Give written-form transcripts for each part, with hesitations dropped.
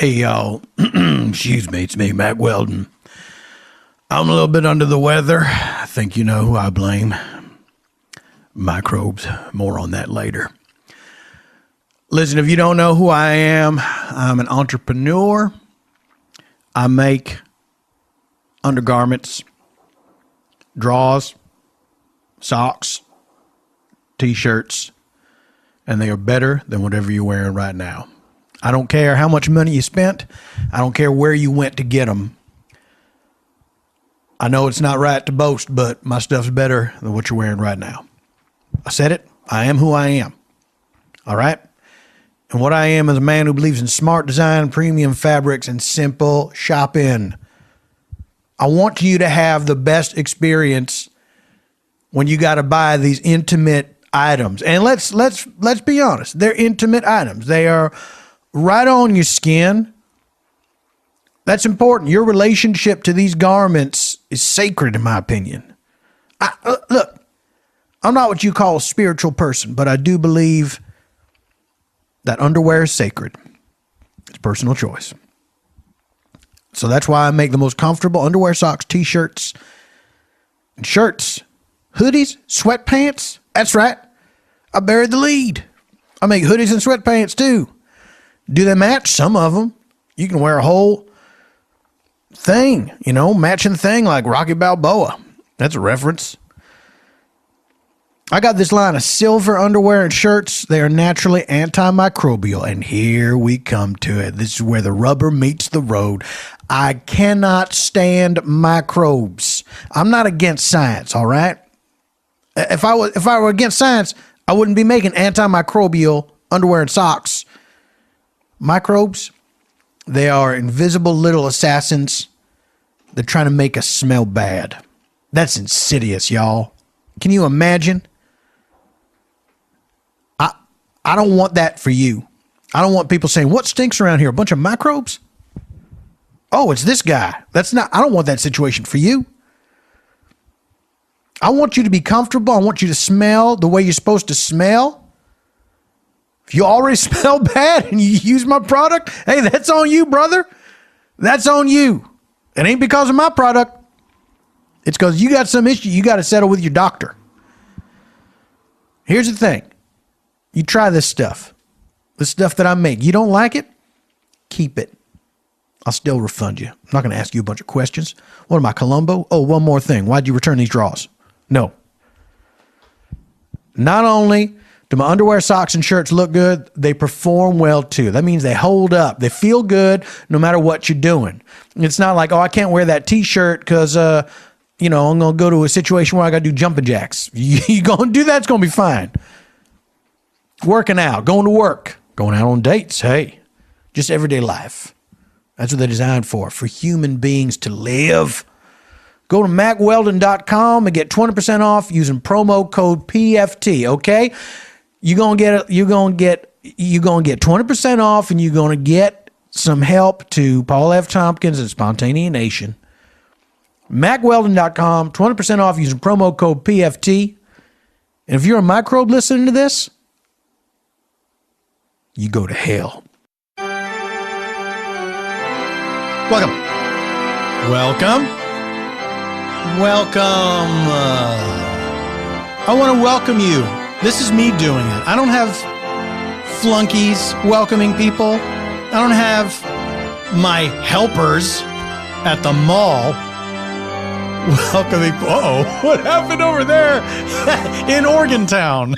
Hey, y'all. Excuse me, it's me, Mac Weldon. I'm a little bit under the weather. I think you know who I blame. Microbes. More on that later. Listen, if you don't know who I am, I'm an entrepreneur. I make undergarments, drawers, socks, t-shirts, and they are better than whatever you're wearing right now. I don't care how much money you spent. I don't care where you went to get them. I know it's not right to boast, but my stuff's better than what you're wearing right now. I said it. I am who I am. All right? And what I am is a man who believes in smart design, premium fabrics, and simple shopping. I want you to have the best experience when you got to buy these intimate items. And let's be honest. They're intimate items. They are right on your skin. That's important. Your relationship to these garments is sacred, in my opinion. Look, I'm not what you call a spiritual person, but I do believe that underwear is sacred. It's personal choice. So that's why I make the most comfortable underwear, socks, t-shirts, and shirts, hoodies, sweatpants. That's right. I buried the lead. I make hoodies and sweatpants too. Do they match? Some of them. You can wear a whole thing, matching thing like Rocky Balboa. That's a reference. I got this line of silver underwear and shirts. They are naturally antimicrobial. And here we come to it. This is where the rubber meets the road. I cannot stand microbes. I'm not against science, all right? If I were against science, I wouldn't be making antimicrobial underwear and socks. Microbes, they are invisible little assassins. They're trying to make us smell bad. That's insidious, y'all. Can you imagine? I don't want that for you. I don't want people saying, what stinks around here? A bunch of microbes? Oh, it's this guy. I don't want that situation for you. I want you to be comfortable. I want you to smell the way you're supposed to smell. If you already smell bad and you use my product, hey, that's on you, brother. That's on you. It ain't because of my product. It's because you got some issue you got to settle with your doctor. Here's the thing. You try this stuff that I make. You don't like it? Keep it. I'll still refund you. I'm not going to ask you a bunch of questions. What am I, Columbo? Oh, one more thing. Why'd you return these drawers? No. Not only do my underwear, socks, and shirts look good, they perform well too. That means they hold up. They feel good no matter what you're doing. It's not like, I can't wear that t-shirt because, I'm going to go to a situation where I got to do jumping jacks. You going to do that, it's going to be fine. Working out, going to work, going out on dates, hey, just everyday life. That's what they're designed for human beings to live. Go to macweldon.com and get 20% off using promo code PFT, okay? You're going to get 20% off and you're going to get some help to Paul F. Tompkins and SPONTANEANATION. macweldon.com, 20% off using promo code PFT. And if you're a microbe listening to this, you go to hell. Welcome. I want to welcome you. This is me doing it. I don't have flunkies welcoming people. I don't have my helpers at the mall welcoming. Uh-oh, what happened over there in Organtown?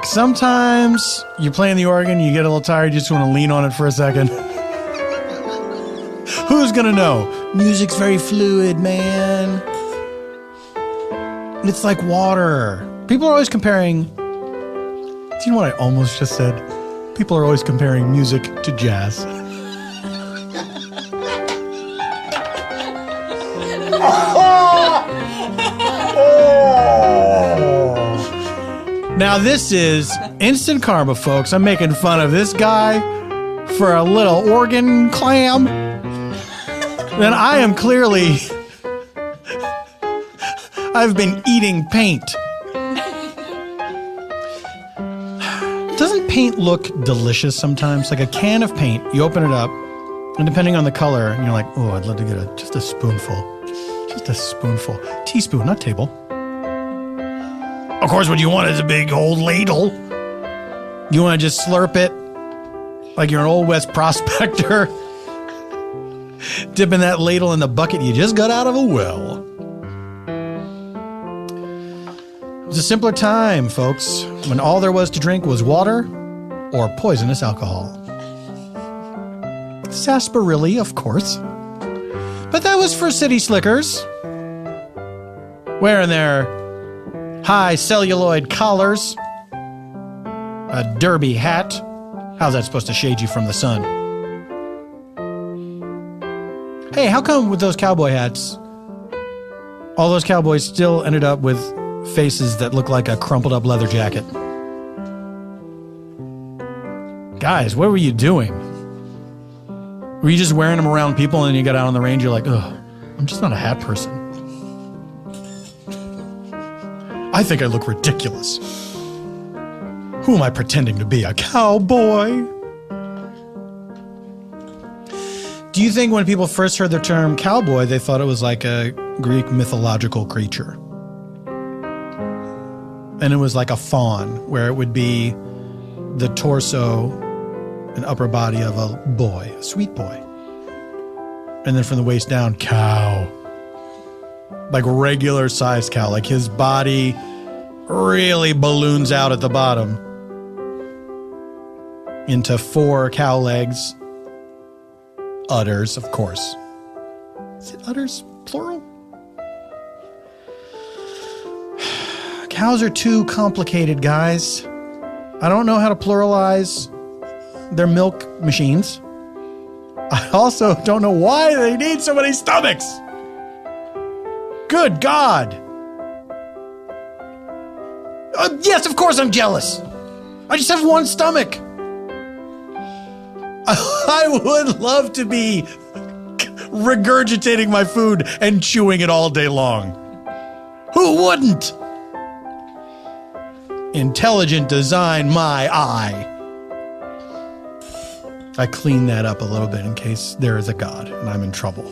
Sometimes you're playing the organ, you get a little tired, you just want to lean on it for a second. Who's gonna know? Music's very fluid, man. It's like water. People are always comparing. Do you know what I almost just said? People are always comparing music to jazz. Now this is instant karma, folks. I'm making fun of this guy for a little organ clam. Then I am clearly... I've been eating paint. paint look delicious sometimes? Like a can of paint, you open it up, and depending on the color, and you're like, oh, I'd love to get just a spoonful. Just a spoonful. Teaspoon, not table. Of course, what you want is a big old ladle. You want to just slurp it like you're an Old West prospector. Dipping that ladle in the bucket you just got out of a well. It was a simpler time, folks, when all there was to drink was water or poisonous alcohol. Sarsaparilla, of course. But that was for city slickers. Wearing their high celluloid collars, a derby hat. How's that supposed to shade you from the sun? Hey, how come with those cowboy hats, all those cowboys still ended up with faces that look like a crumpled up leather jacket? Guys, what were you doing? Were you just wearing them around people and then you got out on the range, you're like, ugh, I'm just not a hat person. I think I look ridiculous. Who am I pretending to be, a cowboy? Do you think when people first heard the term cowboy, they thought it was like a Greek mythological creature? And it was like a faun, where it would be the torso and upper body of a boy, a sweet boy. And then from the waist down, cow. Like regular sized cow, like his body really balloons out at the bottom into 4 cow legs. Udders, of course. Is it udders, plural? Cows are too complicated, guys. I don't know how to pluralize their milk machines. I also don't know why they need so many stomachs. Good God. Yes, of course I'm jealous. I just have one stomach. I would love to be regurgitating my food and chewing it all day long. Who wouldn't? Intelligent design, my eye. I clean that up a little bit in case there is a God and I'm in trouble.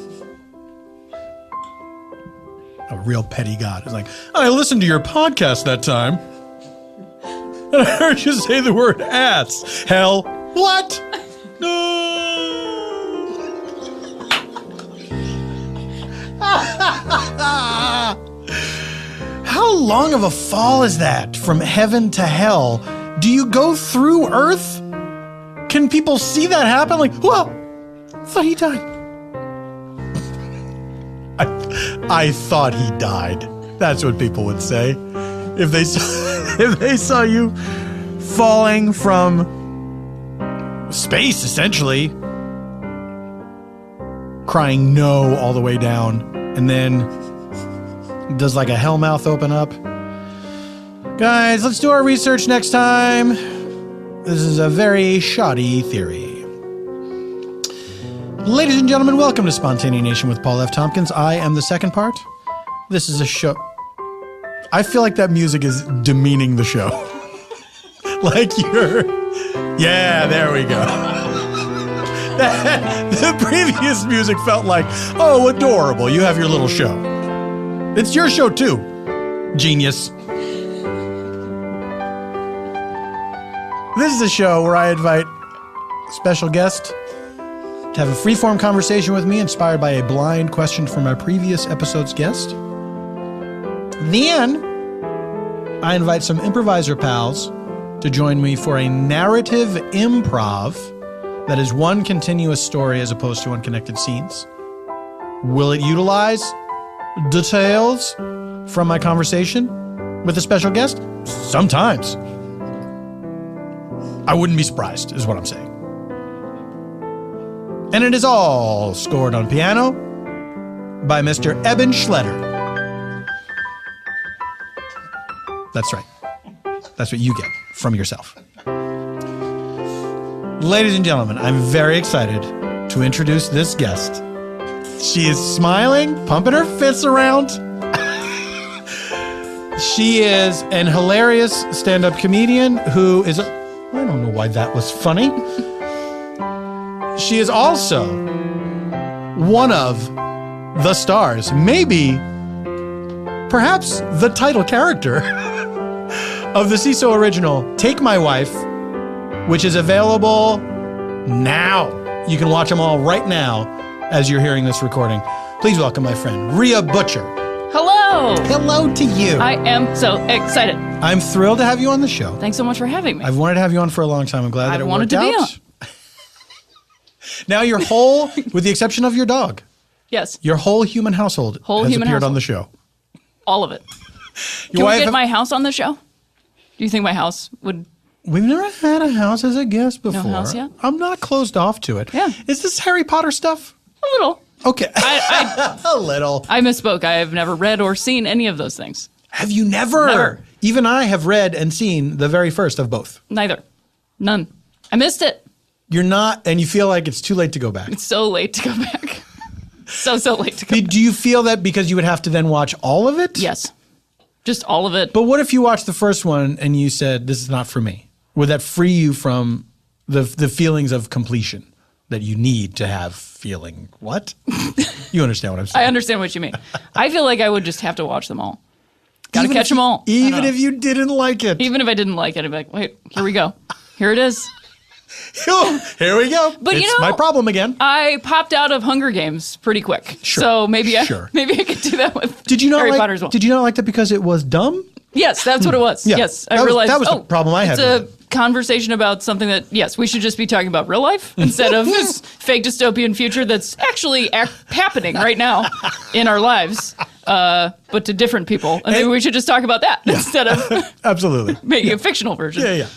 A real petty God is like, I listened to your podcast that time and I heard you say the word ass. Hell, what? No. How long of a fall is that from heaven to hell? Do you go through Earth? Can people see that happen? Like, whoa, I thought he died. I thought he died. That's what people would say if they saw you falling from space, essentially, crying no all the way down, and then does like a hellmouth open up. Guys, let's do our research next time. This is a very shoddy theory. Ladies and gentlemen, welcome to Spontaneanation with Paul F. Tompkins. I am the second part. This is a show. I feel like that music is demeaning the show. Like you're... Yeah, there we go. The previous music felt like, oh, adorable. You have your little show. It's your show too, genius. This is a show where I invite a special guest to have a free-form conversation with me inspired by a blind question from our previous episode's guest. Then, I invite some improviser pals to join me for a narrative improv that is one continuous story as opposed to unconnected scenes. Will it utilize details from my conversation with a special guest? Sometimes. I wouldn't be surprised, is what I'm saying. And it is all scored on piano by Mr. Eban Schletter. That's right. That's what you get from yourself. Ladies and gentlemen, I'm very excited to introduce this guest. She is smiling, pumping her fists around. She is an hilarious stand-up comedian who is I don't know why that was funny. She is also one of the stars, maybe, perhaps the title character of the Seeso original, Take My Wife, which is available now. You can watch them all right now as you're hearing this recording. Please welcome my friend, Rhea Butcher. Hello. Hello to you. I am so excited. I'm thrilled to have you on the show. Thanks so much for having me. I've wanted to have you on for a long time. I'm glad that it worked out. I wanted to be on. Now your whole, with the exception of your dog, yes, your whole human household has appeared on the show. All of it. Can we get my house on the show? Do you think my house would... We've never had a house as a guest before. No house yet? I'm not closed off to it. Yeah. Is this Harry Potter stuff? A little. Okay. A little. I misspoke. I have never read or seen any of those things. Have you never? Never. Even I have read and seen the very first of both. Neither. None. I missed it. You're not, and you feel like it's too late to go back. It's so late to go back. so late to go back. Do you feel that because you would have to then watch all of it? Yes. Just all of it. But what if you watched the first one and you said, this is not for me? Would that free you from the feelings of completion that you need to have feeling? What? You understand what I'm saying? I understand what you mean. I feel like I would just have to watch them all. Gotta catch them all. Even if you didn't like it. Even if I didn't like it, I'd be like, wait, here we go. Here it is. Here we go. But it's my problem again. I popped out of Hunger Games pretty quick. Sure. So maybe I could do that with Harry Potter as well. Did you not like that because it was dumb? Yes, that's what it was. Yeah. Yes, I realized that was the problem I had. It's a conversation about something that, yes, we should just be talking about real life instead of this fake dystopian future that's actually happening right now in our lives, but to different people. And maybe we should just talk about that instead of absolutely making a fictional version. Yeah.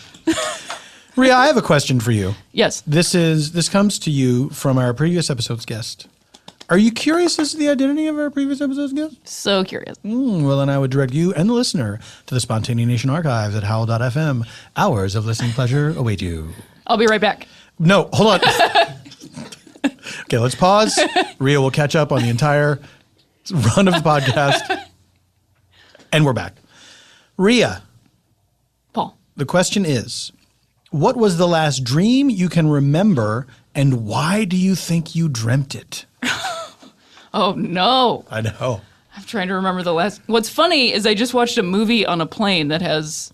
Rhea, I have a question for you. Yes. This comes to you from our previous episode's guest. Are you curious as to the identity of our previous episode's guest? So curious. Well, then I would direct you and the listener to the Spontaneanation archives at howl.fm. Hours of listening pleasure await you. I'll be right back. No, hold on. Okay, let's pause. Rhea will catch up on the entire run of the podcast. And we're back. Rhea. Paul. The question is, what was the last dream you can remember, and why do you think you dreamt it? Oh, no. I know. I'm trying to remember the last. What's funny is I just watched a movie on a plane that has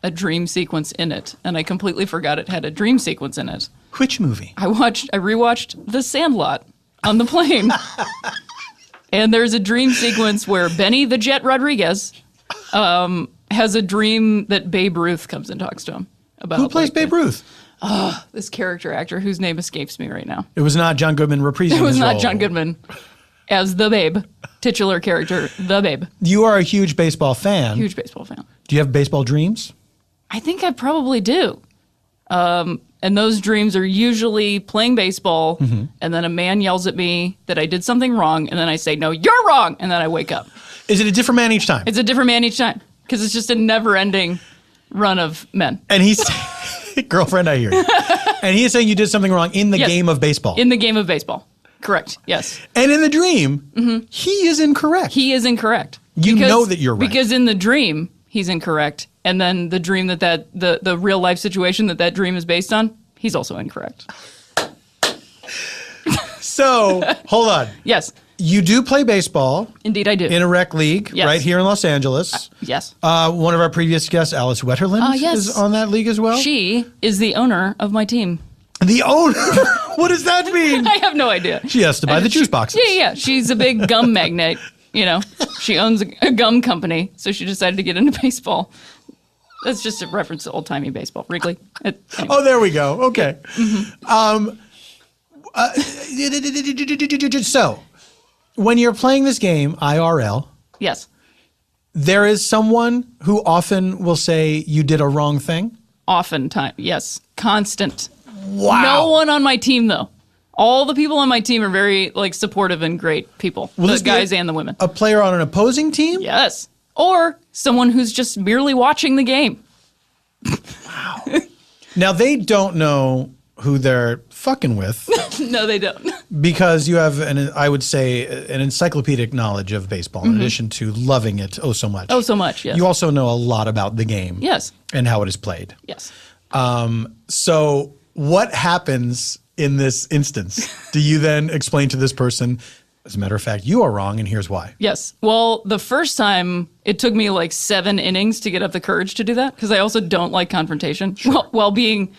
a dream sequence in it, and I completely forgot it had a dream sequence in it. Which movie? I rewatched The Sandlot on the plane. And there's a dream sequence where Benny the Jet Rodriguez has a dream that Babe Ruth comes and talks to him about. Who plays Babe Ruth? This character actor whose name escapes me right now. It was not John Goodman reprising his role. It was not John Goodman as the Babe, titular character, the Babe. You are a huge baseball fan. Huge baseball fan. Do you have baseball dreams? I think I probably do. And those dreams are usually playing baseball, and then a man yells at me that I did something wrong, and then I say, no, you're wrong, and then I wake up. Is it a different man each time? It's a different man each time, because it's just a never-ending run of men. And he's... Girlfriend, I hear you. And he is saying you did something wrong in the game of baseball. In the game of baseball. Correct, yes. And in the dream, he is incorrect. He is incorrect. You know that you're right. Because in the dream, he's incorrect. And then the dream the real life situation that dream is based on, he's also incorrect. So, hold on. Yes. You do play baseball. Indeed, I do. In a rec league, right here in Los Angeles. Yes. One of our previous guests, Alice Wetterland, is on that league as well. She is the owner of my team. The owner? What does that mean? I have no idea. She has to buy the juice boxes. Yeah. She's a big gum magnate. You know, she owns a gum company, so she decided to get into baseball. That's just a reference to old-timey baseball. Wrigley. Anyway. Oh, there we go. Okay. So, when you're playing this game, IRL, yes, there is someone who often will say you did a wrong thing? Oftentimes, yes. Constant. Wow. No one on my team, though. All the people on my team are very supportive and great people, the guys and the women. A player on an opposing team? Yes. Or someone who's just merely watching the game. Wow. Now, they don't know who they're fucking with. No, they don't. Because you have, I would say, an encyclopedic knowledge of baseball in addition to loving it so much. Oh, so much, yes. You also know a lot about the game. Yes. And how it is played. Yes. So what happens in this instance? Do you then explain to this person, as a matter of fact, you are wrong, and here's why? Yes. Well, the first time, it took me like 7 innings to get up the courage to do that, because I also don't like confrontation. Sure. While being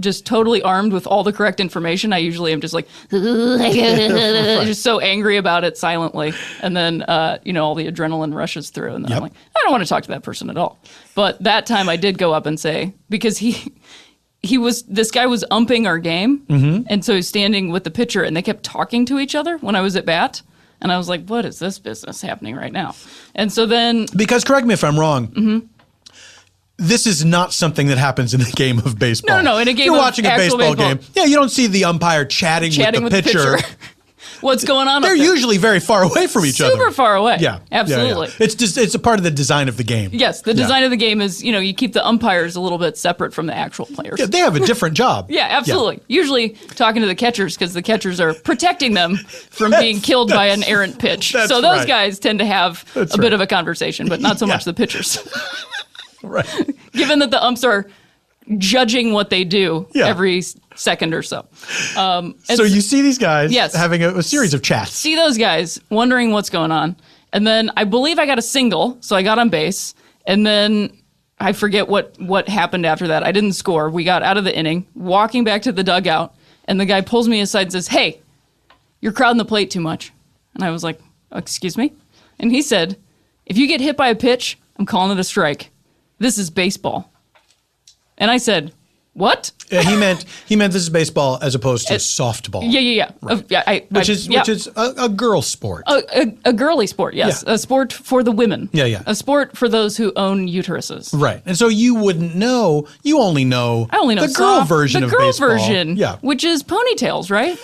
just totally armed with all the correct information, I usually am just like, just so angry about it silently. And then, all the adrenaline rushes through, and then I'm like, I don't want to talk to that person at all. But that time I did go up and say, because this guy was umping our game, and so he's standing with the pitcher, and they kept talking to each other when I was at bat, and I was like, what is this business happening right now? And so then... Because, correct me if I'm wrong, this is not something that happens in a game of baseball. No, in a game You're of watching a baseball game. Yeah, you don't see the umpire chatting with the pitcher. What's going on? They're usually very far away from each other. Super far away. Yeah, absolutely. Yeah. It's a part of the design of the game. Yes, the design of the game is, you keep the umpires a little bit separate from the actual players. Yeah, they have a different job. Yeah, absolutely. Yeah. Usually talking to the catchers, because the catchers are protecting them from being killed by an errant pitch. So those guys tend to have a bit of a conversation, but not so much the pitchers. Right. Given that the umps are judging what they do every second or so. So you see these guys having a series of chats. See those guys wondering what's going on. And then I believe I got a single, so I got on base. And then I forget what happened after that. I didn't score. We got out of the inning, walking back to the dugout, and the guy pulls me aside and says, "Hey, you're crowding the plate too much." And I was like, "Excuse me?" And he said, "If you get hit by a pitch, I'm calling it a strike. This is baseball." And I said, "What?" He meant this is baseball as opposed to softball. Yeah. Right. Which is a girl sport. A girly sport, yes. Yeah. A sport for the women. Yeah. A sport for those who own uteruses. Right. And so you wouldn't know. You only know. I only know the girl version of baseball. The girl version. Yeah. Which is ponytails, right?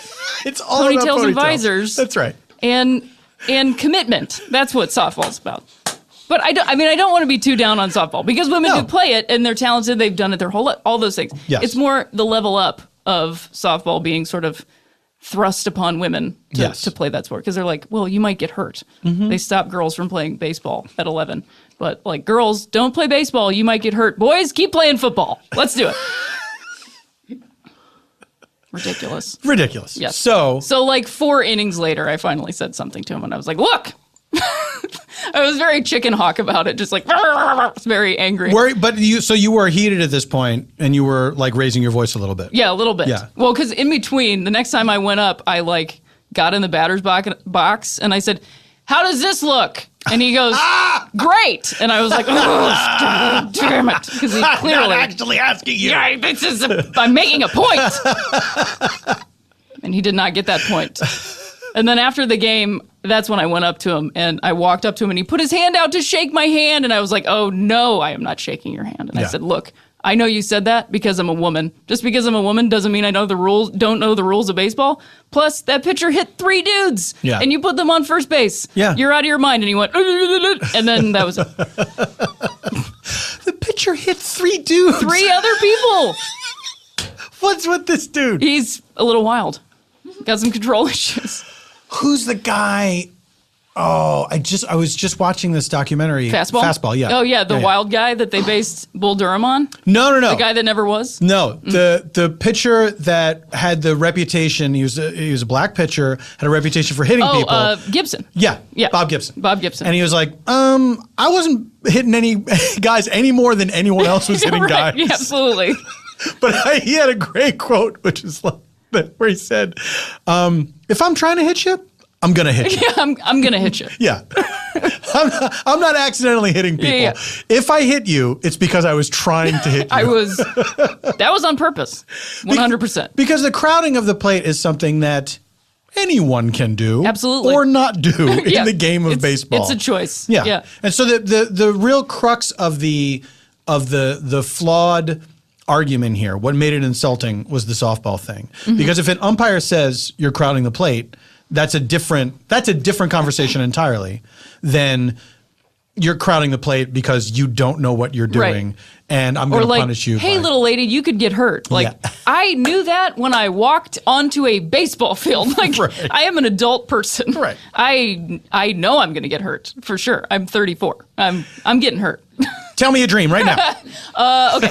It's all ponytails about ponytails and visors. That's right. And commitment. That's what softball's about. But I don't want to be too down on softball, because women do play it and they're talented. They've done it their whole life, all those things. Yes. It's more the level up of softball being sort of thrust upon women to play that sport, because they're like, well, you might get hurt. They stop girls from playing baseball at 11. But like, girls, don't play baseball. You might get hurt. Boys, keep playing football. Let's do it. Ridiculous. Yes. So like 4 innings later, I finally said something to him, and I was like, look. I was very chicken hawk about it, just like very angry. But you were heated at this point, and you were like raising your voice a little bit. Yeah, a little bit. Yeah. Well, because in between, the next time I went up, I like got in the batter's box, and I said, "How does this look?" And he goes, "Great." And I was like, "Oh, damn it!" Because he clearly not actually asking you. Yeah, I'm making a point. And he did not get that point. And then after the game, that's when I went up to him, and I walked up to him, and he put his hand out to shake my hand, and I was like, "Oh no, I am not shaking your hand." And I said, "Look, I know you said that because I'm a woman. Just because I'm a woman doesn't mean I know the rules. Don't know the rules of baseball. Plus, that pitcher hit 3 dudes, and you put them on first base. Yeah. You're out of your mind." And he went, and then that was it. The pitcher hit 3 dudes. 3 other people. What's with this dude? He's a little wild. Got some control issues. Who's the guy? Oh, I was just watching this documentary. Fastball, yeah. Oh, yeah, the wild guy that they based Bull Durham on? No. The guy that never was? No, the pitcher that had the reputation, he was a black pitcher, had a reputation for hitting people. Gibson. Yeah, Bob Gibson. And he was like, I wasn't hitting any guys any more than anyone else was hitting guys. Yeah, absolutely. But he had a great quote, which is like, where he said, if I'm trying to hit you, I'm going to hit you. Yeah, I'm going to hit you. Yeah. I'm not accidentally hitting people. Yeah. If I hit you, it's because I was trying to hit you. That was on purpose. 100%. Because the crowding of the plate is something that anyone can do. Absolutely. Or not do in the game of baseball. It's a choice. Yeah. And so the real crux of the flawed argument here, what made it insulting, was the softball thing. Because if an umpire says you're crowding the plate, that's a different conversation entirely than you're crowding the plate because you don't know what you're doing, and I'm going to punish you. Hey, little lady, you could get hurt. I knew that when I walked onto a baseball field. I am an adult person. I know I'm going to get hurt for sure. I'm 34. I'm getting hurt. Tell me a dream right now. Okay.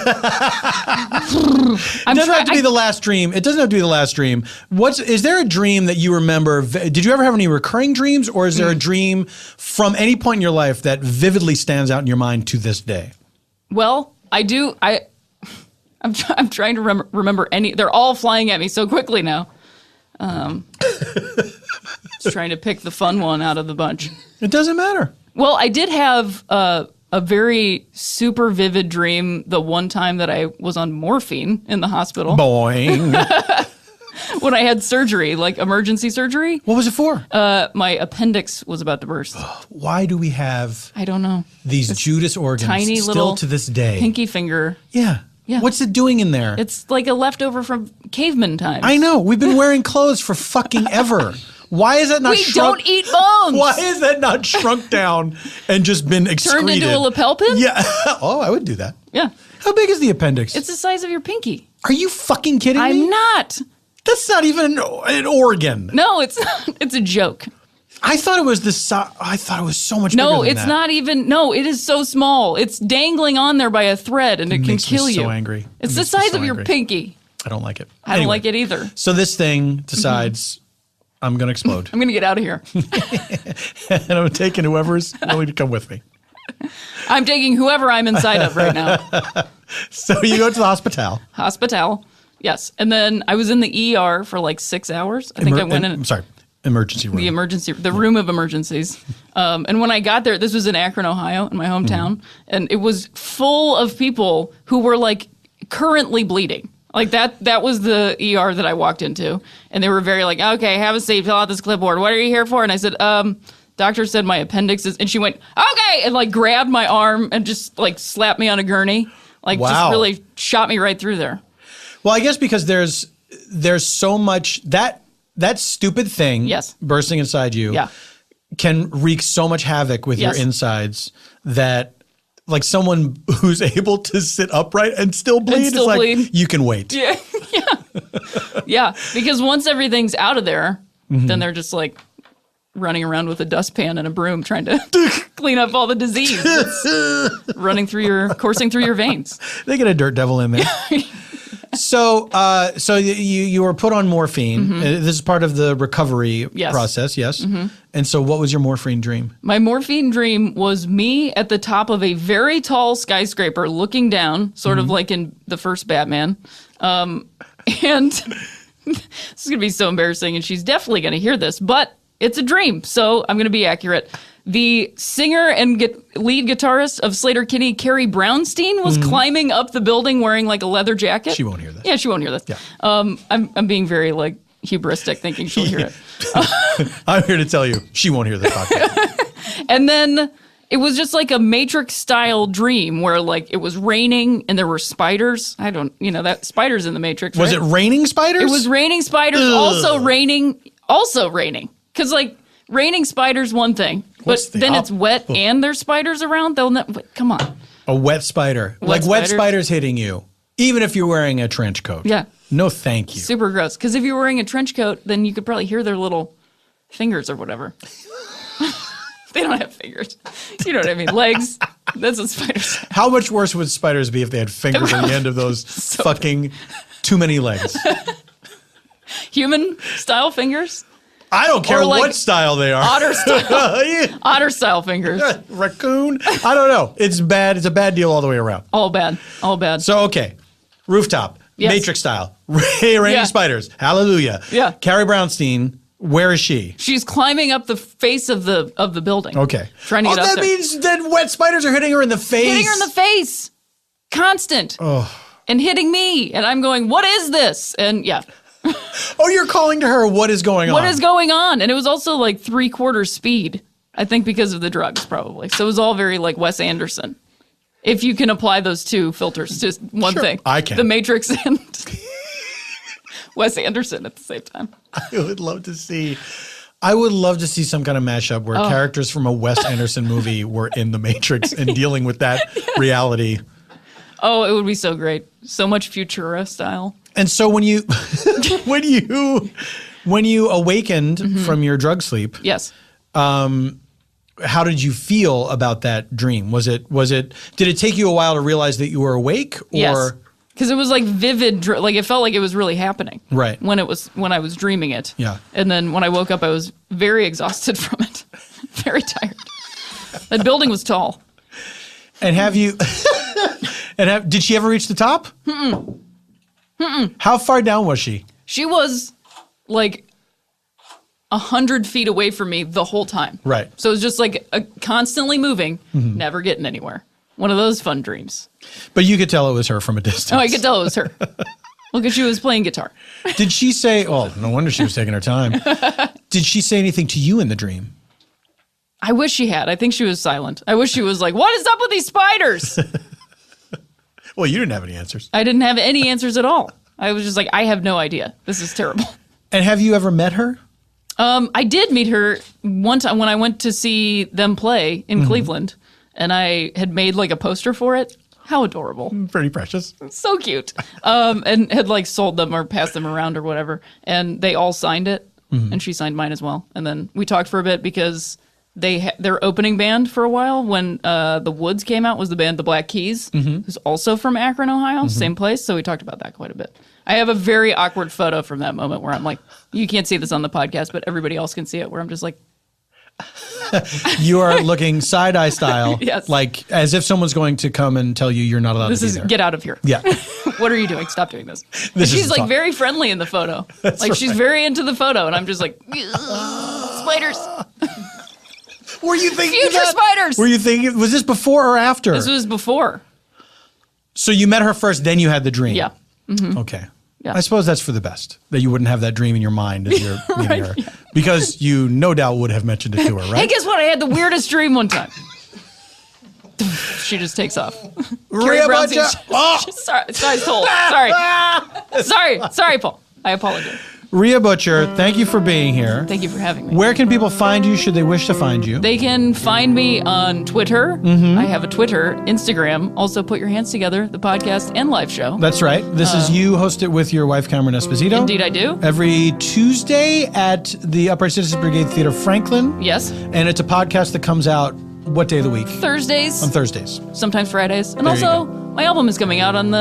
It doesn't have to be the last dream. It doesn't have to be the last dream. Is there a dream that you remember? Did you ever have any recurring dreams, or is there a dream from any point in your life that vividly stands out in your mind to this day? Well, I do. I'm trying to remember any. They're all flying at me so quickly now. Just trying to pick the fun one out of the bunch. It doesn't matter. Well, I did have a very super vivid dream the one time that I was on morphine in the hospital. Boing. When I had surgery, like emergency surgery. What was it for? My appendix was about to burst. Why do we have I don't know. these Judas organs Tiny still little to this day? Pinky finger. Yeah. Yeah. What's it doing in there? It's like a leftover from caveman times. I know. We've been wearing clothes for fucking ever. Why is that not We don't eat bones. Why is that not shrunk down and just been excreted? Turned into a lapel pin? Yeah. Oh, I would do that. Yeah. How big is the appendix? It's the size of your pinky. Are you fucking kidding me? I'm not. That's not even an organ. No, it's not. It's a joke. I thought it was I thought it was so much bigger No, than it's that. not even. No, it is so small. It's dangling on there by a thread, and it can makes me kill you. so angry. It's It the makes me size so of your angry. pinky. I don't like it. I don't like it either. So this thing decides I'm going to explode. I'm gonna get out of here. And I'm taking whoever's willing to come with me. I'm taking whoever I'm inside of right now. So you go to the hospital. Hospital. Yes, and then I was in the ER for like 6 hours. I think I went in. I'm sorry. Emergency room. The room of emergencies. And when I got there, this was in Akron, Ohio, in my hometown, and it was full of people who were like currently bleeding. Like that was the ER that I walked into, and they were very like, okay, have a seat, fill out this clipboard. What are you here for? And I said, doctor said my appendix is, and she went, okay, and like grabbed my arm and just like slapped me on a gurney, like Wow. just really shot me right through there. Well, I guess because there's so much that stupid thing Yes. bursting inside you Yeah. can wreak so much havoc with Yes. your insides that like someone who's able to sit upright and still bleed still is like, bleed. you can wait. Yeah, yeah. Because once everything's out of there, then they're just like running around with a dustpan and a broom trying to clean up all the disease that's coursing through your veins. They get a dirt devil in there. So you were put on morphine. This is part of the recovery Yes. process, yes? And so what was your morphine dream? My morphine dream was me at the top of a very tall skyscraper looking down, sort of like in the first Batman. And this is going to be so embarrassing, and she's definitely going to hear this, but it's a dream, so I'm going to be accurate. The singer and lead guitarist of Sleater-Kinney, Carrie Brownstein, was climbing up the building wearing like a leather jacket. She won't hear this. Yeah, she won't hear this. Yeah. I'm being very like hubristic, thinking she'll hear it. I'm here to tell you, she won't hear this podcast. And then it was just like a Matrix-style dream where like it was raining and there were spiders. That spiders in the Matrix. Was right? it raining spiders? It was raining spiders. Ugh. Also raining. Because like raining spiders, one thing, What's but the then it's wet and there's spiders around. Come on. A wet spider. Wet spiders hitting you, even if you're wearing a trench coat. Yeah. No, thank you. Super gross. Because if you're wearing a trench coat, then you could probably hear their little fingers or whatever. They don't have fingers. You know what I mean? Legs. That's what spiders have. How much worse would spiders be if they had fingers on the end of those fucking too many legs? Human style fingers? I don't care Or like what style they are. Otter style. Otter style fingers. Raccoon. I don't know. It's bad. It's a bad deal all the way around. All bad. All bad. So, okay. Rooftop. Yes. Matrix style. Raining Yeah. spiders. Hallelujah. Yeah. Carrie Brownstein. Where is she? She's climbing up the face of the building. Okay. Trying to get up that there. means that wet spiders are hitting her in the face. Hitting her in the face. Constant. Oh. And hitting me. And I'm going, what is this? And yeah. Oh, you're calling to her. What is going on? What is going on? And it was also like 3/4 speed. I think because of the drugs, probably. So it was all very like Wes Anderson. If you can apply those two filters to one Sure, thing. I can. The Matrix and Wes Anderson at the same time. I would love to see some kind of mashup where characters from a Wes Anderson movie were in the Matrix and dealing with that reality. Oh, it would be so great. So much Futura style. And so when you when you awakened from your drug sleep, Yes. how did you feel about that dream? Did it take you a while to realize that you were awake? Or Yes. Because it was like vivid, like it felt like it was really happening. Right. When I was dreaming it. Yeah. And then when I woke up, I was very exhausted from it. Very tired. That building was tall. And have you, did she ever reach the top? How far down was she? She was like 100 feet away from me the whole time. Right. So it was just like constantly moving, never getting anywhere. One of those fun dreams. But you could tell it was her from a distance. Oh, I could tell it was her. Well, because she was playing guitar. Did she say, oh, no wonder she was taking her time. Did she say anything to you in the dream? I wish she had. I think she was silent. I wish she was like, what is up with these spiders? Well, you didn't have any answers. I didn't have any answers at all. I was just like, I have no idea. This is terrible. And have you ever met her? I did meet her one time when I went to see them play in Cleveland, and I had made like a poster for it. How adorable. Pretty precious. So cute. And had like sold them or passed them around or whatever. And they all signed it, and she signed mine as well. And then we talked for a bit because their opening band for a while when The Woods came out was the band The Black Keys, who's also from Akron, Ohio, same place. So we talked about that quite a bit. I have a very awkward photo from that moment where I'm like, you can't see this on the podcast, but everybody else can see it, where I'm just like, you are looking side-eye style, Yes. like as if someone's going to come and tell you you're not allowed to be there. Get out of here. Yeah. What are you doing? Stop doing this. This And is she's like talk. very friendly in the photo. Like she's right. very into the photo, and I'm just like, spiders. Were you thinking Future that? spiders. Were you thinking, was this before or after? This was before. So you met her first, then you had the dream. Yeah. Okay. Yeah. I suppose that's for the best, that you wouldn't have that dream in your mind as you're meeting her. yeah. Because you no doubt would have mentioned it to her, Hey, right? guess what? I had the weirdest dream one time. She just takes off. Rhea Brown's- Butcher. Oh! Sorry, sorry, Paul. I apologize. Rhea Butcher, thank you for being here. Thank you for having me. Where can people find you should they wish to find you? They can find me on Twitter. I have a Twitter, Instagram. Also, Put Your Hands Together, the podcast and live show. That's right. This is you host it with your wife, Cameron Esposito. Indeed, I do. Every Tuesday at the Upright Citizens Brigade Theater, Franklin. Yes. And it's a podcast that comes out what day of the week? Thursdays. On Thursdays. Sometimes Fridays. And There you also, my album is coming out on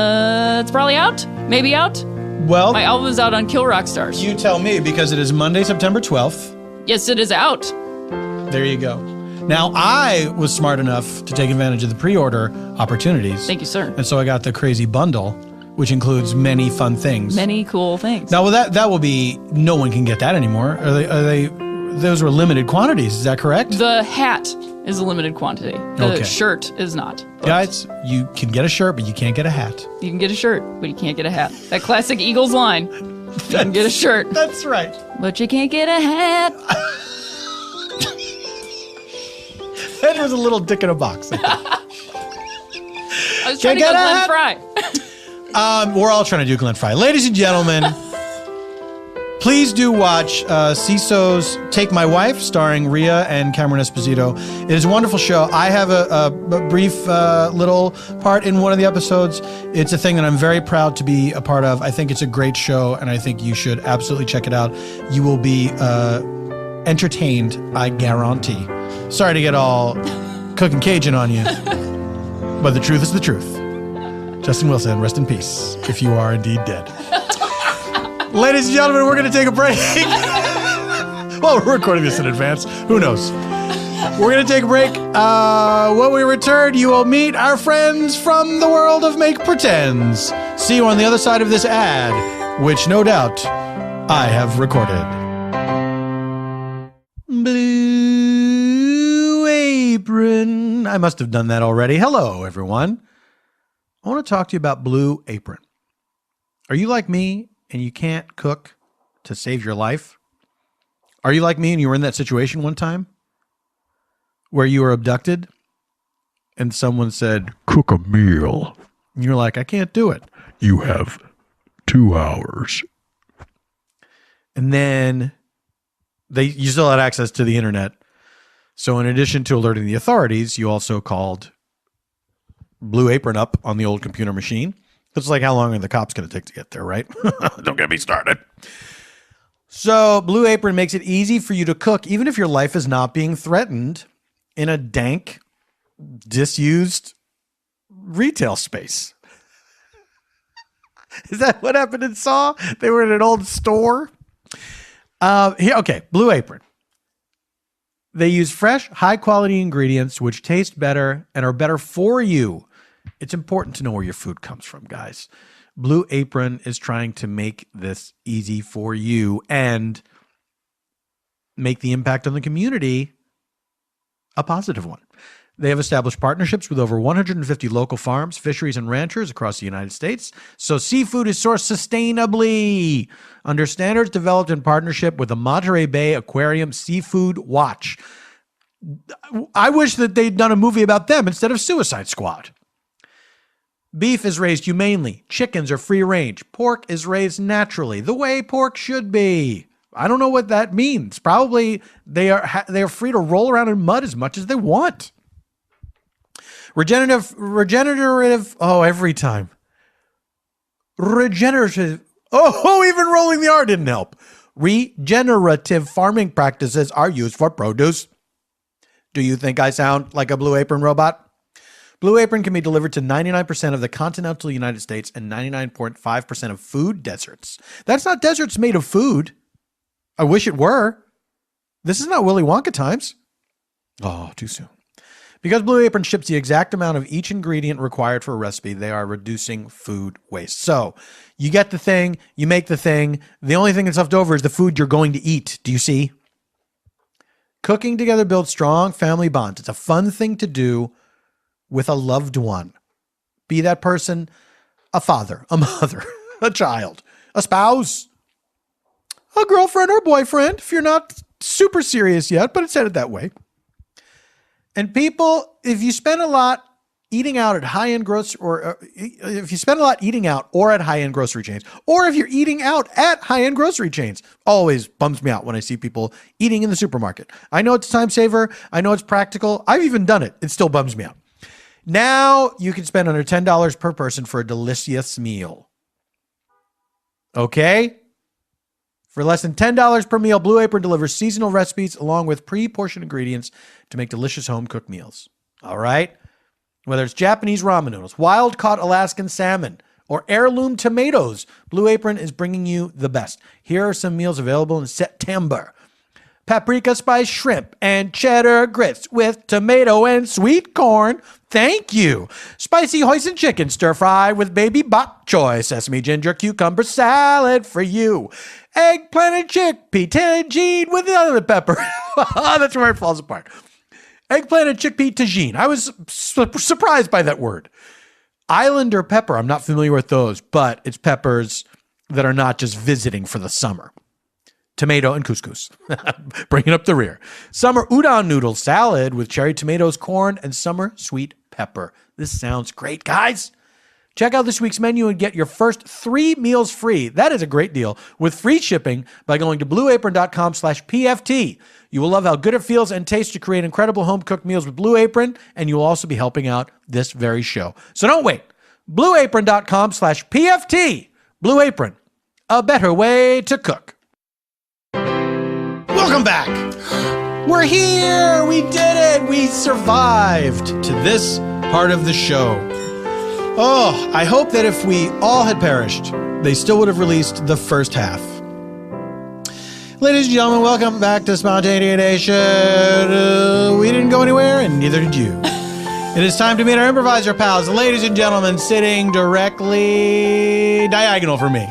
it's probably out. Maybe out. Well, My album is out on Kill Rock Stars. you tell me, because it is Monday, September 12th. Yes, it is out. There you go. Now, I was smart enough to take advantage of the pre-order opportunities. Thank you, sir. And so I got the crazy bundle, which includes many fun things. Many cool things. Now, well, that will be, no one can get that anymore. Those were limited quantities, is that correct? The hat is a limited quantity. The Okay. shirt is not. But Guys, you can get a shirt, but you can't get a hat. you can get a shirt, but you can't get a hat. That classic Eagles line. You can get a shirt, That's right. but you can't get a hat. That was a little dick in a box. I was trying to get go a Glenn hat? Fry. We're all trying to do Glenn Fry. Ladies and gentlemen, please do watch Seeso's Take My Wife, starring Rhea and Cameron Esposito. It is a wonderful show. I have a brief little part in one of the episodes. It's a thing that I'm very proud to be a part of. I think it's a great show, and I think you should absolutely check it out. You will be entertained, I guarantee. Sorry to get all cooking Cajun on you, but the truth is the truth. Justin Wilson, rest in peace, if you are indeed dead. Ladies and gentlemen, we're going to take a break. Well, we're recording this in advance. Who knows? We're going to take a break. When we return, you will meet our friends from the world of Make Pretends. See you on the other side of this ad, which no doubt I have recorded. Blue Apron. I must have done that already. Hello, everyone. I want to talk to you about Blue Apron. Are you like me and you can't cook to save your life? Are you like me and you were in that situation one time where you were abducted and someone said, Cook a meal. and you're like, I can't do it. You have 2 hours. And then you still had access to the internet. So in addition to alerting the authorities, you also called Blue Apron up on the old computer machine. It's like, how long are the cops going to take to get there, right? Don't get me started. So Blue Apron makes it easy for you to cook, even if your life is not being threatened. in a dank, disused retail space. Is that what happened in Saw? They were in an old store. Okay, Blue Apron. They use fresh, high-quality ingredients which taste better and are better for you. It's important to know where your food comes from, guys. Blue Apron is trying to make this easy for you and make the impact on the community a positive one. They have established partnerships with over 150 local farms, fisheries, and ranchers across the United States, so seafood is sourced sustainably under standards developed in partnership with the Monterey Bay Aquarium Seafood Watch. I wish that they'd done a movie about them instead of Suicide Squad. Beef is raised humanely. Chickens are free range. Pork is raised naturally, the way pork should be. I don't know what that means. Probably they are free to roll around in mud as much as they want. Regenerative, every time. Regenerative, even rolling the R didn't help. Regenerative farming practices are used for produce. Do you think I sound like a Blue Apron robot? Blue Apron can be delivered to 99% of the continental United States and 99.5% of food deserts. That's not deserts made of food. I wish it were. This is not Willy Wonka times. Oh, too soon. Because Blue Apron ships the exact amount of each ingredient required for a recipe, they are reducing food waste. So you get the thing, you make the thing. The only thing that's left over is the food you're going to eat. Do you see? Cooking together builds strong family bonds. It's a fun thing to do with a loved one. Be that person a father, a mother, a child, a spouse, a girlfriend or boyfriend, if you're not super serious yet, but it's headed that way. And people, if you spend a lot eating out at high-end grocery, or if you spend a lot eating out or at high-end grocery chains, or if you're eating out at high-end grocery chains, always bums me out when I see people eating in the supermarket. I know it's a time saver. I know it's practical. I've even done it. It still bums me out. Now you can spend under $10 per person for a delicious meal. Okay? For less than $10 per meal, Blue Apron delivers seasonal recipes along with pre-portioned ingredients to make delicious home-cooked meals. All right? Whether it's Japanese ramen noodles, wild-caught Alaskan salmon, or heirloom tomatoes, Blue Apron is bringing you the best. Here are some meals available in September. Paprika spice shrimp and cheddar grits with tomato and sweet corn. Thank you. Spicy hoisin chicken stir fry with baby bok choy, sesame ginger cucumber salad for you. Eggplant and chickpea tagine with other pepper. That's where it falls apart. Eggplant and chickpea tagine. I was surprised by that word. Islander pepper. I'm not familiar with those, but it's peppers that are not just visiting for the summer. Tomato and couscous. Bringing up the rear. Summer udon noodle salad with cherry tomatoes, corn, and summer sweet pepper. This sounds great, guys. Check out this week's menu and get your first 3 meals free. That is a great deal with free shipping by going to blueapron.com/PFT. You will love how good it feels and tastes to create incredible home-cooked meals with Blue Apron, and you will also be helping out this very show. So don't wait. blueapron.com/PFT. Blue Apron, a better way to cook. Welcome back. We're here. We did it. We survived to this part of the show. Oh, I hope that if we all had perished, they still would have released the first half. Ladies and gentlemen, welcome back to SPONTANEANATION. We didn't go anywhere, and neither did you. It is time to meet our improviser pals. Ladies and gentlemen, sitting directly diagonal from me.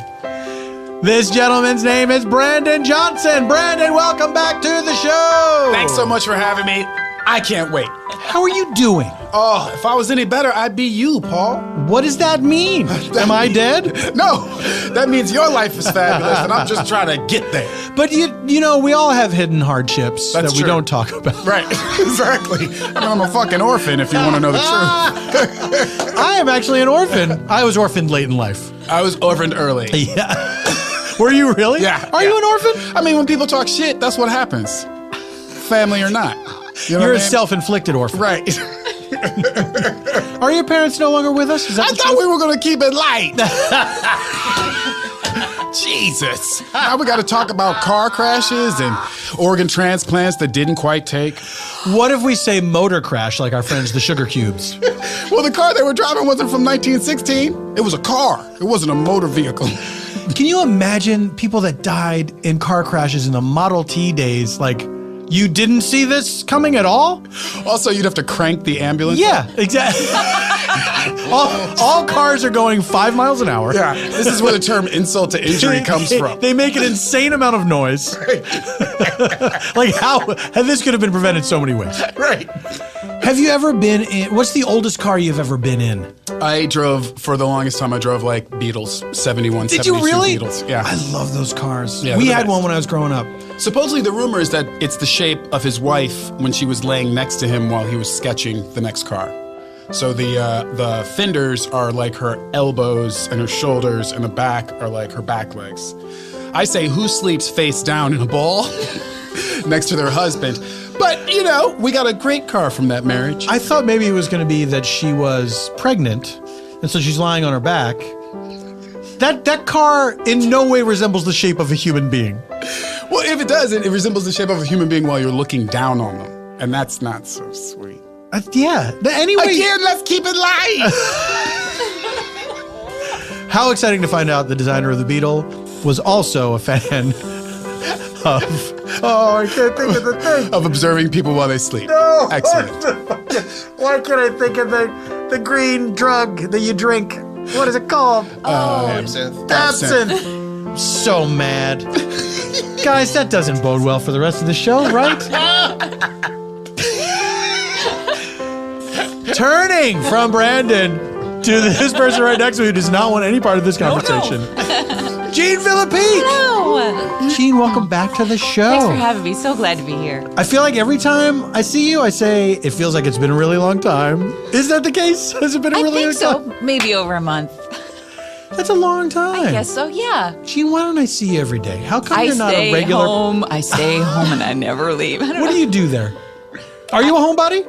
This gentleman's name is Brandon Johnson. Brandon, welcome back to the show. Thanks so much for having me. I can't wait. How are you doing? Oh, if I was any better, I'd be you, Paul. What does that mean? Am I dead? No, that means your life is fabulous, and I'm just trying to get there. But you know, we all have hidden hardships that we don't talk about. Right, exactly. I'm a fucking orphan, if you want to know the truth. I am actually an orphan. I was orphaned late in life. I was orphaned early. Yeah. Were you really? Yeah. Are you an orphan? I mean, when people talk shit, that's what happens. Family or not. You're a self-inflicted orphan. Right. Are your parents no longer with us? Is that I thought we were going to keep it light. Jesus. Now we got to talk about car crashes and organ transplants that didn't quite take. What if we say motor crash like our friends the Sugar Cubes? Well, the car they were driving wasn't from 1916. It was a car. It wasn't a motor vehicle. Can you imagine people that died in car crashes in the Model T days? Like, you didn't see this coming at all? Also, you'd have to crank the ambulance. Yeah, exactly. all cars are going 5 miles an hour. Yeah, this is where the term insult to injury comes from. They make an insane amount of noise. Like this could have been prevented so many ways. Right. Have you ever been in, what's the oldest car you've ever been in? I drove, for the longest time, I drove like Beetles, 71, Did 72 you really? Beetles. Yeah. I love those cars. Yeah, we they're the had best. one when I was growing up. Supposedly the rumor is that it's the shape of his wife when she was laying next to him while he was sketching the next car. So the fenders are like her elbows and her shoulders, and the back are like her back legs. I say, who sleeps face down in a ball next to their husband? But, you know, we got a great car from that marriage. I thought maybe it was going to be that she was pregnant, and so she's lying on her back. That car in no way resembles the shape of a human being. Well, if it doesn't, it resembles the shape of a human being while you're looking down on them. And that's not so sweet. Yeah. Anyway, Again, let's keep it light. how exciting to find out the designer of the Beetle was also a fan of... Oh, I can't think of the thing. Of observing people while they sleep. No. Excellent. Why can't I think of the green drug that you drink? What is it called? Absinthe. Absinthe. So mad. Guys, that doesn't bode well for the rest of the show, right? Turning from Brandon to this person right next to me who does not want any part of this conversation. Gene Villepique. Hello. Gene, welcome back to the show. Thanks for having me. So glad to be here. I feel like every time I see you, I say, it feels like it's been a really long time. Is that the case? Has it been a I really think long time? so. Maybe over a month. That's a long time. I guess so, yeah. Gene, why don't I see you every day? How come I you're not stay a regular... home. I stay home and I never leave. I don't What know. do you do there? Are you a homebody?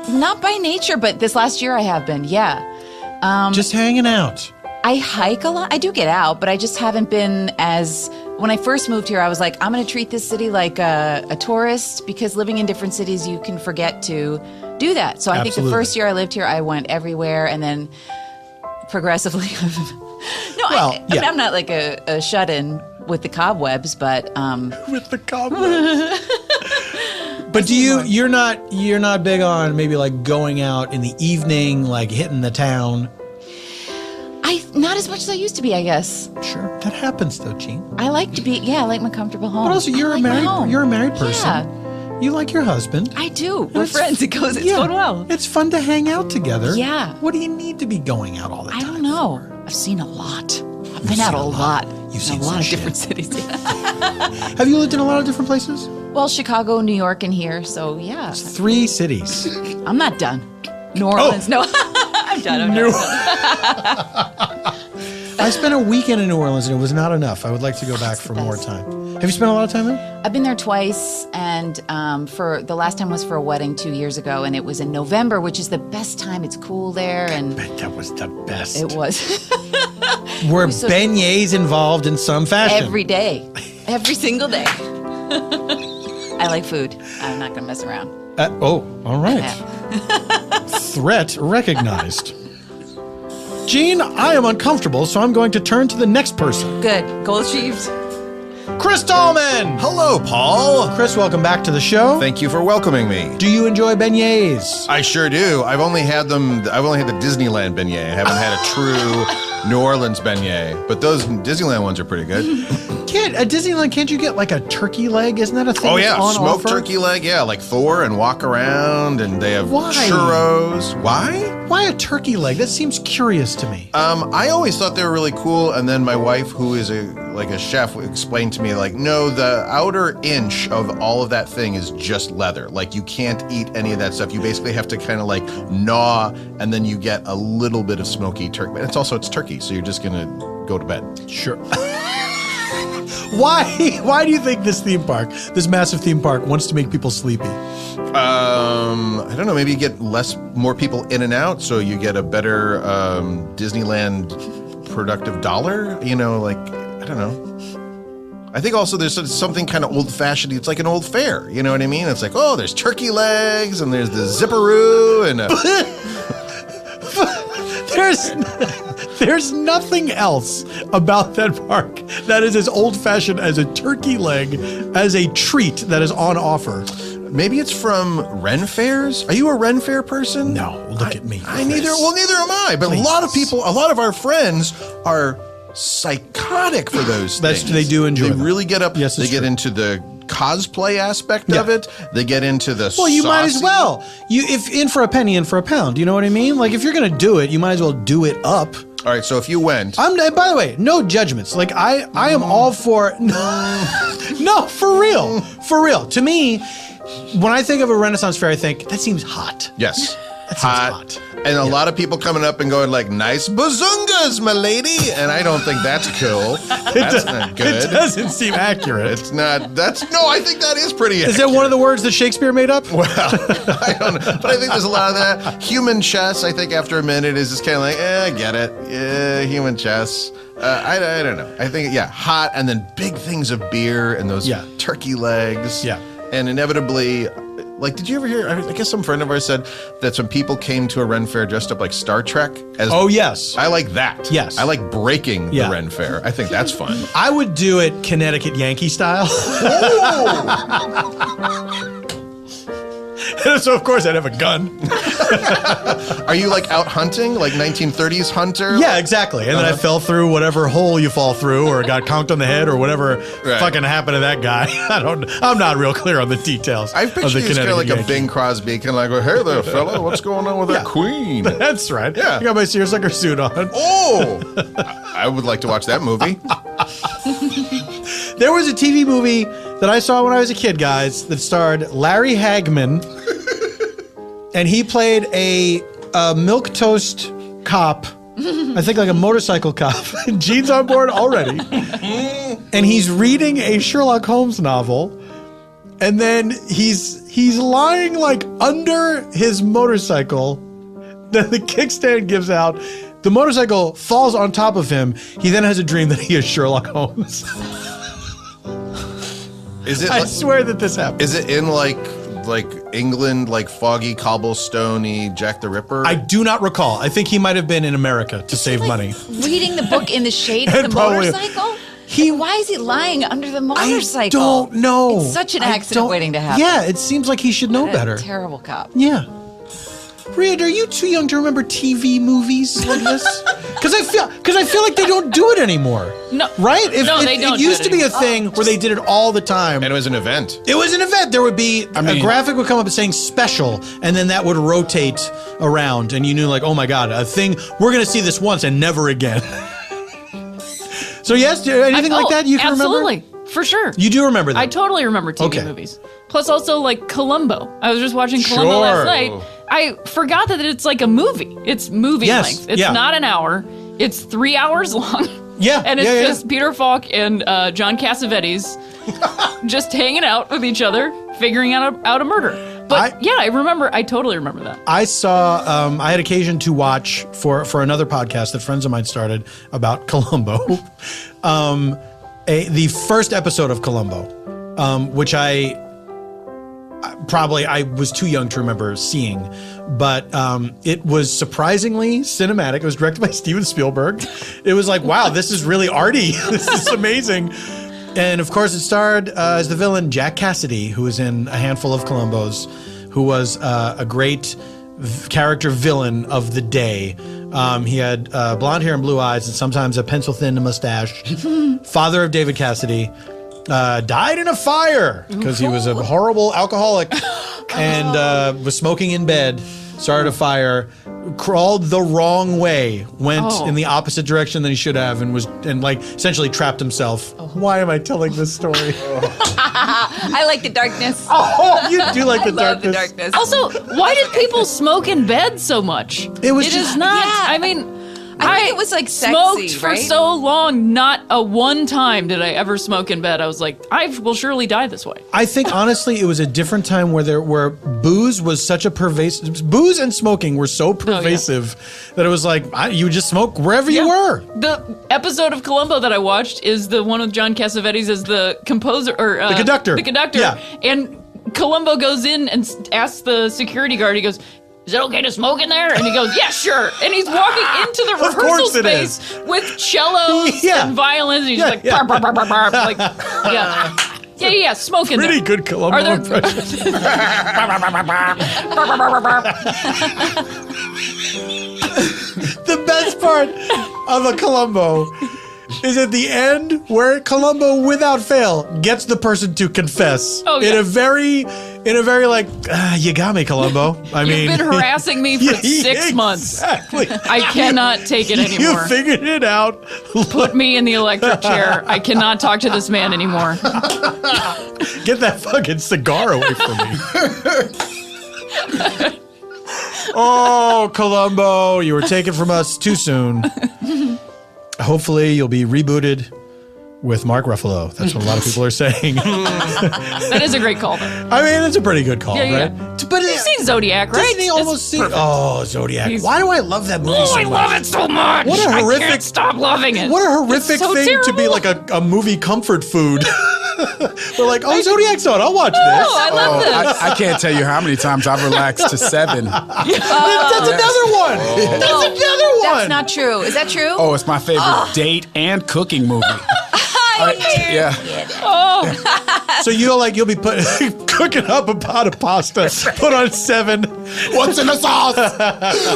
Not by nature, but this last year I have been, yeah. Just hanging out. I hike a lot. I do get out, but I just haven't been as... When I first moved here, I was like, I'm going to treat this city like a tourist, because living in different cities, you can forget to do that. So I think Absolutely. the first year I lived here, I went everywhere, and then progressively... No, Well, I mean, I'm not like a shut-in with the cobwebs, but... With the cobwebs. But you're not big on maybe like going out in the evening, like hitting the town? Not as much as I used to be, I guess. Sure. That happens though, Gene. I like to be, I like my comfortable home. But also I like my home. you're a married person. Yeah, You like your husband. I do. We're It's- friends. It's Yeah. going well. It's fun to hang out together. Yeah. What do you need to be going out all the time? I don't know. I've seen a lot. I've been out seen a a lot. lot. You've In seen a lot some of shit. different cities. Yeah. Have you lived in a lot of different places? Well, Chicago, New York, and here. So yeah, 3 cities. I'm not done. New Orleans. No, I'm done. I'm done. I spent a weekend in New Orleans and it was not enough. I would like to go back for more time. Have you spent a lot of time there? I've been there twice, and for the last time was for a wedding 2 years ago, and it was in November, which is the best time. It's cool there, and That was the best. it was Were so- beignets involved in some fashion? every day, every single day. I like food. I'm not gonna mess around. All right. Yeah. Threat recognized. Gene, I am uncomfortable, so I'm going to turn to the next person. Good. Goal achieved. Chris Tallman! Hello, Paul. Chris, welcome back to the show. Thank you for welcoming me. Do you enjoy beignets? I sure do. I've only had the Disneyland beignet. I haven't had a true New Orleans beignet, but those Disneyland ones are pretty good. At Disneyland, can't you get like a turkey leg? Isn't that a thing? Oh that's yeah, on smoked offer? turkey leg. Yeah, like Thor and walk around, and they have Why? churros. Why? Why a turkey leg? That seems curious to me. I always thought they were really cool, and then my wife, who is a chef, explained to me like, no, the outer inch of all of that thing is just leather. Like you can't eat any of that stuff. You basically have to kind of like gnaw, and then you get a little bit of smoky turkey. But it's turkey, so you're just gonna go to bed. Sure. Why do you think this theme park, this massive theme park, wants to make people sleepy? I don't know. Maybe you get more people in and out, so you get a better Disneyland productive dollar. You know, like, I don't know. I think also there's something kind of old-fashioned. It's like an old fair. You know what I mean? It's like, oh, there's turkey legs and there's the zipperoo and There's nothing else about that park that is as old-fashioned as a turkey leg as a treat that is on offer. Maybe it's from Ren fairs. Are you a Ren fair person? No, look at me. Neither am I. But Please. a lot of our friends are psychotic for those things. They do enjoy They them. really get up. Yes, they it's get true. into the cosplay aspect of Yeah. it. They get into the Well, you might as saucy- well. If in for a penny, in for a pound. You know what I mean? Like, if you're going to do it, you might as well do it up. All right, so if you went, And by the way, no judgments. Like, I am all for... No, for real. To me, when I think of a Renaissance fair, I think, that seems hot. yes, That seems hot. and a lot of people coming up and going like, "Nice bazungas, my lady," and I don't think that's cool. That's not It good. doesn't seem accurate. It's not. I think that is pretty. Is that one of the words that Shakespeare made up? Well, I don't know. But I think there's a lot of that. Human chess, I think after a minute is just kind of like, I get it. Yeah, human chess. I don't know. I think, hot and then big things of beer and those turkey legs. Yeah. And inevitably, like, did you ever hear, I guess some friend of ours said that some people came to a Ren fair dressed up like Star Trek. Oh, yes. I like that. Yes. I like breaking Yeah. the Ren fair. I think that's fun. I would do it Connecticut Yankee style. So, of course, I'd have a gun. Are you like out hunting, like 1930s hunter? Yeah, exactly. And then I fell through whatever hole you fall through, or got conked on the head, or whatever fucking happened to that guy. I'm not real clear on the details. I of picture the you as kind of like Connecticut a Bing Crosby, kind of like, well, hey there, fella, what's going on with that queen? That's right. Yeah. I got my seersucker suit on. Oh, I would like to watch that movie. There was a TV movie that I saw when I was a kid, guys, that starred Larry Hagman, and he played a milquetoast cop. I think like a motorcycle cop. Gene's on board already. And he's reading a Sherlock Holmes novel, and then he's lying like under his motorcycle. Then the kickstand gives out. The motorcycle falls on top of him. He then has a dream that he is Sherlock Holmes. Is it? I swear that this happened. Is it in like England, like foggy, cobblestoney Jack the Ripper? I do not recall. I think he might have been in America to save money. Reading the book in the shade of the Probably- motorcycle? Why is he lying under the motorcycle? I don't know. It's such an I accident don't- waiting to happen. Yeah, it seems like he should know What a better. terrible cop. Yeah. Rhea, are you too young to remember TV movies like this? Because I feel like they don't do it anymore. No. Right? They don't It do used it to be a anymore. thing where they did it all the time. and it was an event. It was an event. There would be a graphic would come up saying special, and then that would rotate around, and you knew like, oh my god, a thing. We're gonna see this once and never again. So yes, anything like that you can absolutely. remember? For sure. You do remember that? I totally remember TV Okay. movies. Plus also like Columbo. I was just watching Columbo Sure. last night. I forgot that it's like a movie. It's movie Yes, length. It's yeah. not an hour. It's 3 hours long. Yeah, And it's yeah, yeah. just Peter Falk and John Cassavetes just hanging out with each other, figuring out a murder. But I totally remember that. I saw. I had occasion to watch for another podcast that friends of mine started about Columbo. The first episode of Columbo, which I was too young to remember seeing, but it was surprisingly cinematic. It was directed by Steven Spielberg. It was like, wow, this is really arty. This is amazing. And of course, it starred as the villain Jack Cassidy, who was in a handful of Columbos, who was a great character villain of the day. He had blonde hair and blue eyes, and sometimes a pencil-thin mustache. Father of David Cassidy. Died in a fire because he was a horrible alcoholic and was smoking in bed. Started a fire, crawled the wrong way, went in the opposite direction than he should have, and essentially trapped himself. Why am I telling this story? I like the darkness. Oh, you do like the I love the darkness. darkness. Also, why did people smoke in bed so much? It was It just- is not. yeah. I mean, I think it was like sexy, smoked for right? so long. Not a one time did I ever smoke in bed. I was like, I will surely die this way. I think honestly, it was a different time where booze was such a pervasive. Booze and smoking were so pervasive that it was like you would just smoke wherever you were. The episode of Columbo that I watched is the one with John Cassavetes as the composer or The conductor. The conductor. Yeah. And Columbo goes in and asks the security guard. He goes, "Is it okay to smoke in there?" And he goes, "Yeah, sure." And he's walking into the Of rehearsal course it space with cellos Yeah. and violins. And he's just like, Yeah. "Barp, barp, barp, barp, barp," like, yeah, smoke in there. Pretty good Columbo Are there- impression. The best part of a Columbo is at the end where Columbo, without fail, gets the person to confess in a very like, you got me, Columbo. I mean, You've been harassing me for 6 months. Exactly. I cannot take it anymore. You figured it out. Put me in the electric chair. I cannot talk to this man anymore. Get that fucking cigar away from me. Oh, Columbo, you were taken from us too soon. Hopefully, you'll be rebooted with Mark Ruffalo. That's what a lot of people are saying. That is a great call, though. I mean, it's a pretty good call, Yeah. right? But You've seen Zodiac, right? Doesn't he almost see? perfect. Oh, Zodiac. Why do I love that movie so I much? love it so much. What a horrific- I can't stop loving it. What a horrific It's so thing to be terrible. like a movie comfort food. We're like, oh, Zodiac's on. I'll watch this. Oh, I love this. I can't tell you how many times I've relaxed to 7. That's another one. That's another one. That's not true. Is that true? Oh, it's my favorite date and cooking movie. Yeah. So you'll be cooking up a pot of pasta, put on 7. What's in the sauce?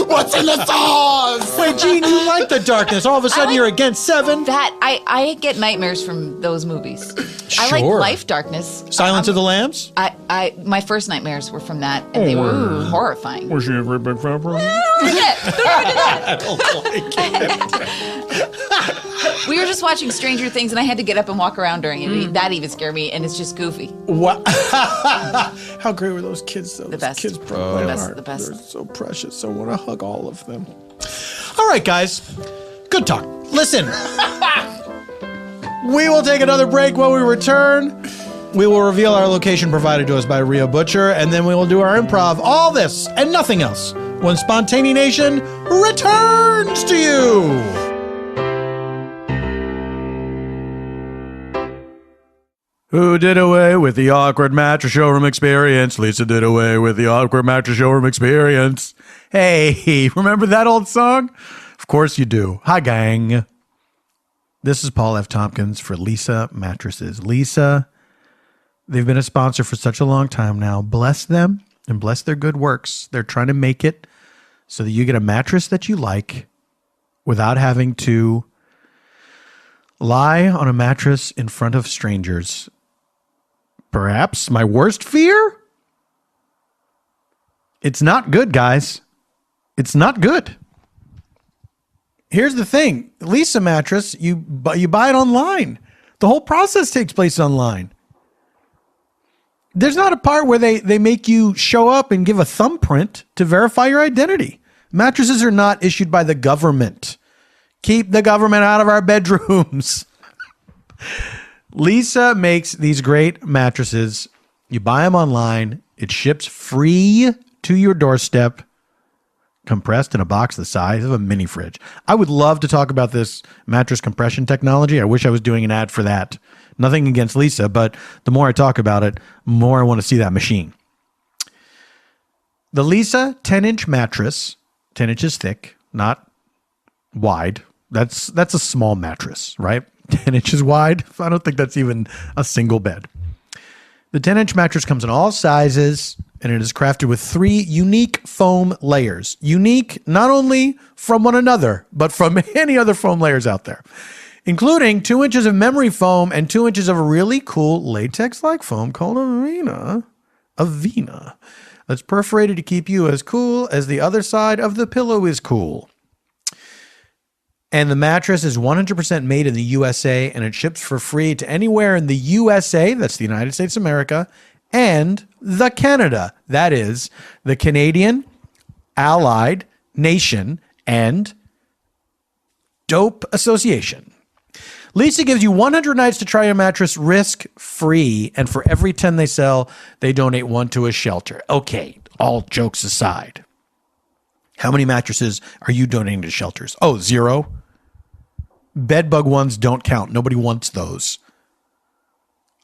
What's in the sauce? Wait, Gene, you like the darkness. All of a sudden you're against 7. That I get nightmares from those movies. I like Sure. Life Darkness. Silence of the Lambs? My first nightmares were from that, and they were horrifying. Was she a very big fan? I don't like it. We were just watching Stranger Things, and I had to get up and walk around during it. That even scared me, and it's just goofy. What? How great were those kids, though? The Those best. kids broke The my best, heart. the best. They're so precious. I want to hug all of them. All right, guys. Good talk. Listen. We will take another break. When we return, we will reveal our location provided to us by Rhea Butcher, and then we will do our improv. All this and nothing else when Spontaneanation returns to you. Who did away with the awkward mattress showroom experience? Lisa did away with the awkward mattress showroom experience. Hey, remember that old song? Of course you do. Hi, gang. This is Paul F. Tompkins for Lisa Mattresses. Lisa, they've been a sponsor for such a long time now. Bless them and bless their good works. They're trying to make it so that you get a mattress that you like without having to lie on a mattress in front of strangers. Perhaps my worst fear? It's not good, guys. It's not good. Here's the thing. Lisa mattress, you buy it online. The whole process takes place online. There's not a part where they make you show up and give a thumbprint to verify your identity. Mattresses are not issued by the government. Keep the government out of our bedrooms. Lisa makes these great mattresses. You buy them online. It ships free to your doorstep, compressed in a box the size of a mini fridge. I would love to talk about this mattress compression technology. I wish I was doing an ad for that. Nothing against Lisa, but the more I talk about it, the more I want to see that machine. The Lisa 10-inch mattress, 10 inches thick, not wide. That's a small mattress, right? 10 inches wide. I don't think that's even a single bed. The 10-inch mattress comes in all sizes, and it is crafted with 3 unique foam layers. Unique not only from one another, but from any other foam layers out there, including 2 inches of memory foam and 2 inches of a really cool latex-like foam called Avena. That's perforated to keep you as cool as the other side of the pillow is cool. And the mattress is 100% made in the USA, and it ships for free to anywhere in the USA, that's the United States of America, and the Canada, that is the Canadian Allied Nation, and Dope Association. Leesa gives you 100 nights to try your mattress risk-free, and for every 10 they sell, they donate one to a shelter. Okay, all jokes aside. How many mattresses are you donating to shelters? Oh, 0? Bedbug ones don't count. Nobody wants those.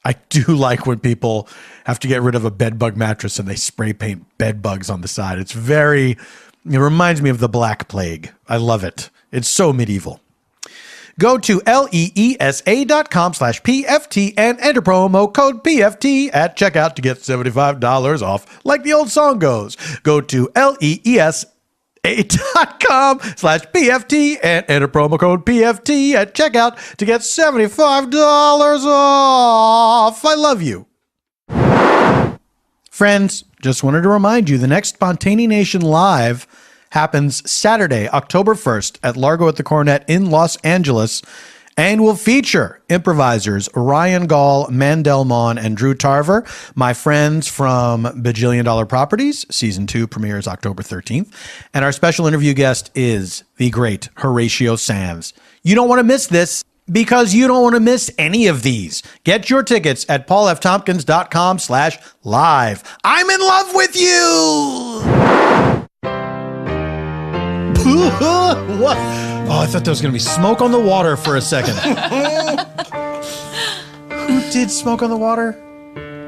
I do like when people have to get rid of a bedbug mattress and they spray paint bedbugs on the side. It reminds me of the Black Plague. I love it. It's so medieval. Go to leesa.com/PFT and enter promo code PFT at checkout to get $75 off, like the old song goes. Go to leesa.com/PFT and enter promo code PFT at checkout to get $75 off. I love you. Friends, just wanted to remind you, the next Spontaneanation Live happens Saturday, October 1st at Largo at the Cornet in Los Angeles and will feature improvisers Ryan Gall, Mandel Mon, and Drew Tarver, my friends from Bajillion Dollar Properties. Season 2 premieres October 13th. And our special interview guest is the great Horatio Sanz. You don't want to miss this because you don't want to miss any of these. Get your tickets at paulftompkins.com/live. I'm in love with you! What? Oh, I thought there was going to be smoke on the water for a second. Who did Smoke on the Water?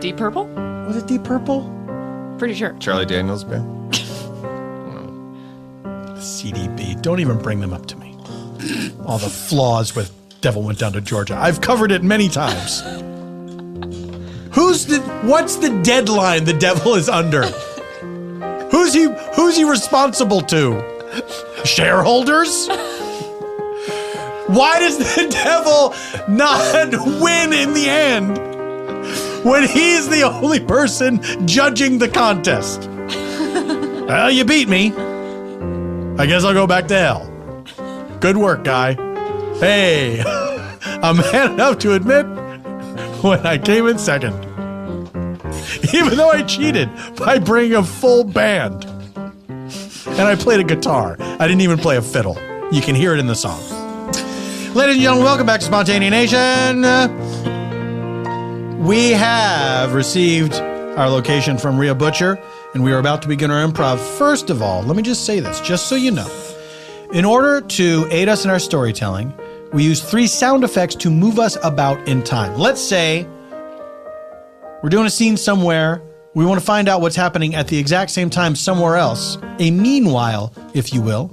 Deep Purple? Was it Deep Purple? Pretty sure. Charlie Daniels Band. CDB. Don't even bring them up to me. All the flaws with Devil Went Down to Georgia. I've covered it many times. What's the deadline the devil is under? Who's he responsible to? Shareholders? Why does the devil not win in the end when he's the only person judging the contest? Well, you beat me. I guess I'll go back to hell. Good work, guy. Hey, I'm man enough to admit when I came in second. Even though I cheated by bringing a full band. And I played a guitar. I didn't even play a fiddle. You can hear it in the song. Ladies and gentlemen, welcome back to Spontaneanation. We have received our location from Rhea Butcher, and we are about to begin our improv. First of all, let me just say this, just so you know. In order to aid us in our storytelling, we use 3 sound effects to move us about in time. Let's say we're doing a scene somewhere. We want to find out what's happening at the exact same time somewhere else. A meanwhile, if you will,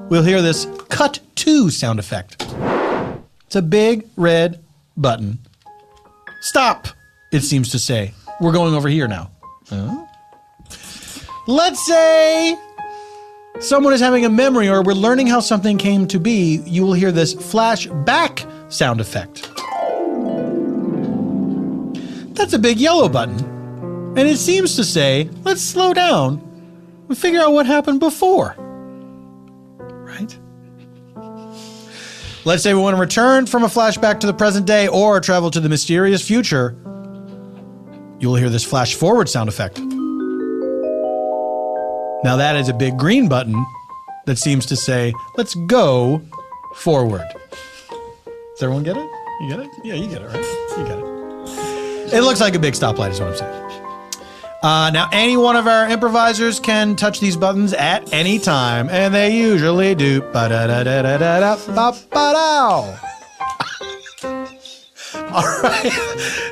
we'll hear this cut to sound effect. It's a big red button. Stop, it seems to say. We're going over here now. Let's say someone is having a memory or we're learning how something came to be. You will hear this flashback sound effect. That's a big yellow button. And it seems to say, let's slow down and figure out what happened before. Right? Let's say we want to return from a flashback to the present day or travel to the mysterious future. You'll hear this flash forward sound effect. Now that is a big green button that seems to say, let's go forward. Does everyone get it? You get it? Yeah, you get it, right? You get it. It looks like a big stoplight is what I'm saying. Now, any one of our improvisers can touch these buttons at any time, and they usually do. Ba-da-da-da-da-da-ba-ba-dow. All right,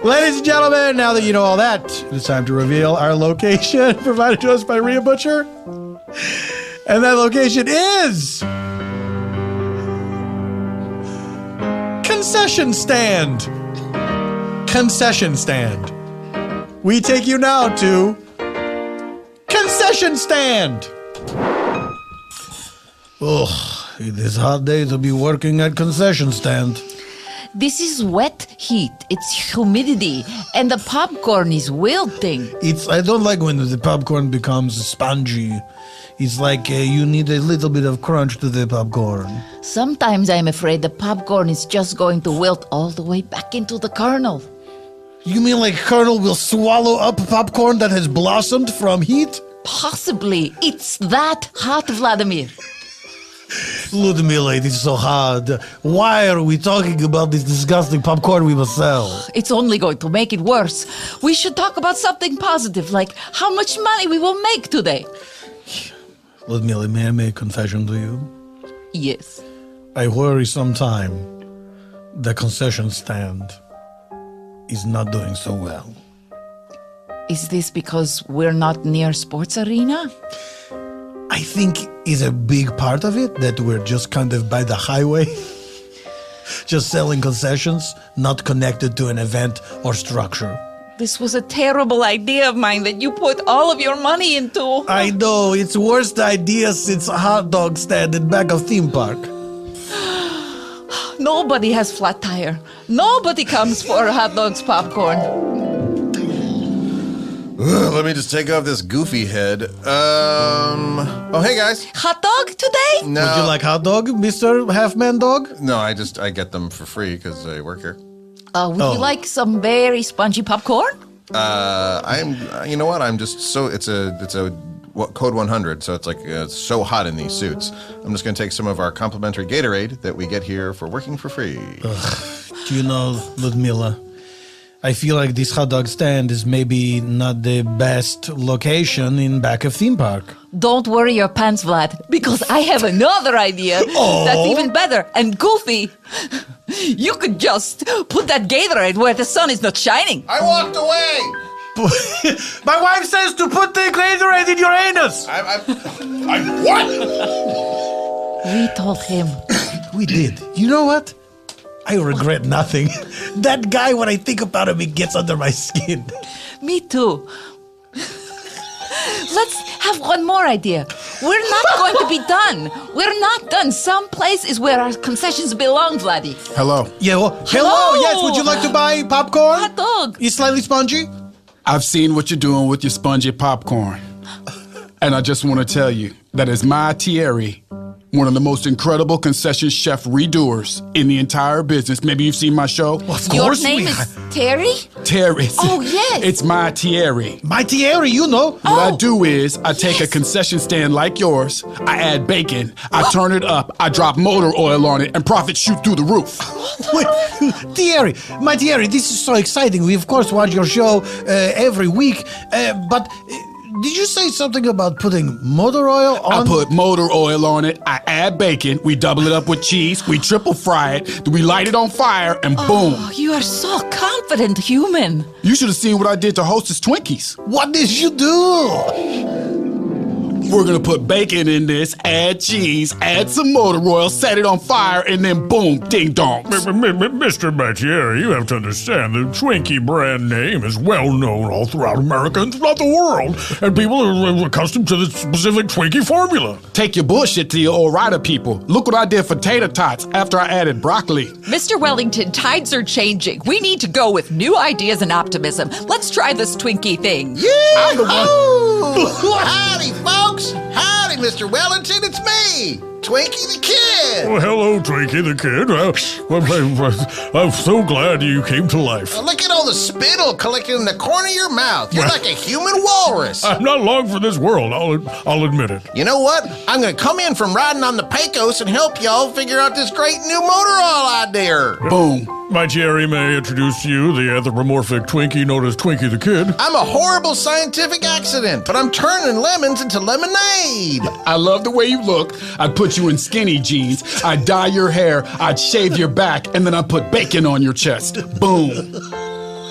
ladies and gentlemen, now that you know all that, it's time to reveal our location provided to us by Rhea Butcher. And that location is Concession Stand. Concession Stand. We take you now to Concession Stand. Ugh, it is a hot day to be working at Concession Stand. This is wet heat. It's humidity. And the popcorn is wilting. I don't like when the popcorn becomes spongy. It's like you need a little bit of crunch to the popcorn. Sometimes I'm afraid the popcorn is just going to wilt all the way back into the kernel. You mean like kernel will swallow up popcorn that has blossomed from heat? Possibly. It's that hot, Vladimir. Ludmilla, it is so hard. Why are we talking about this disgusting popcorn we must sell? It's only going to make it worse. We should talk about something positive, like how much money we will make today. Ludmilla, may I make a confession to you? Yes. I worry sometime the concession stand is not doing so well. Is this because we're not near sports arena? I think is a big part of it that we're just kind of by the highway, just selling concessions, not connected to an event or structure. This was a terrible idea of mine that you put all of your money into. I know, it's worst idea since a hot dog stand in back of theme park. Nobody has flat tire. Nobody comes for hot dogs, popcorn. Let me just take off this goofy head. Oh, hey guys. Hot dog today? No, Would you like hot dog, Mr. Half-Man Dog? No, I get them for free because I work here. Would you like some very spongy popcorn? You know what? I'm just so it's a code 100, so it's like it's so hot in these suits. I'm just gonna take some of our complimentary Gatorade that we get here for working for free. Do you know, Ludmilla, I feel like this hot dog stand is maybe not the best location in back of theme park. Don't worry your pants, Vlad, because I have another idea that's even better and goofy. You could just put that Gatorade where the sun is not shining. I walked away. My wife says to put the Gatorade in your anus. I what? We told him. We did. You know what? I regret nothing. That guy, when I think about him, it gets under my skin. Me too. Let's have one more idea. We're not going to be done. We're not done. Some place is where our concessions belong, Vladdy. Hello. Yeah, well, hello. Yes, would you like to buy popcorn? Hot dog. It's slightly spongy. I've seen what you're doing with your spongy popcorn. And I just want to tell you that is my Thierry, one of the most incredible concession chef redoers in the entire business. Maybe you've seen my show. Of Your course name we is Terry? Thierry. Oh, yes. It's my Thierry. My Thierry, you know. What I do is I take a concession stand like yours, I add bacon, I turn it up, I drop motor oil on it, and profits shoot through the roof. Wait, Thierry, my Thierry, this is so exciting. We, of course, watch your show every week. But did you say something about putting motor oil on? I put motor oil on it, I add bacon, we double it up with cheese, we triple fry it, we light it on fire, and boom. Oh, you are so confident, human. You should have seen what I did to Hostess Twinkies. What did you do? We're gonna put bacon in this, add cheese, add some motor oil, set it on fire, and then boom, ding dong. Mr. Mattieri, you have to understand the Twinkie brand name is well known all throughout America and throughout the world, and people are accustomed to the specific Twinkie formula. Take your bullshit to your old rider people. Look what I did for tater tots after I added broccoli. Mr. Wellington, tides are changing. We need to go with new ideas and optimism. Let's try this Twinkie thing. I'm the one. Howdy, folks. Howdy, Mr. Wellington. It's me, Twinkie the Kid. Well, hello, Twinkie the Kid. I'm so glad you came to life. Look at all the spittle collected in the corner of your mouth. You're like a human walrus. I'm not long for this world, I'll admit it. You know what? I'm going to come in from riding on the Pecos and help y'all figure out this great new motor oil idea. Boom. My Jerry, may I introduce to you the anthropomorphic Twinkie known as Twinkie the Kid. I'm a horrible scientific accident, but I'm turning lemons into lemonade. I love the way you look. I'd put you in skinny jeans. I'd dye your hair. I'd shave your back. And then I'd put bacon on your chest. Boom.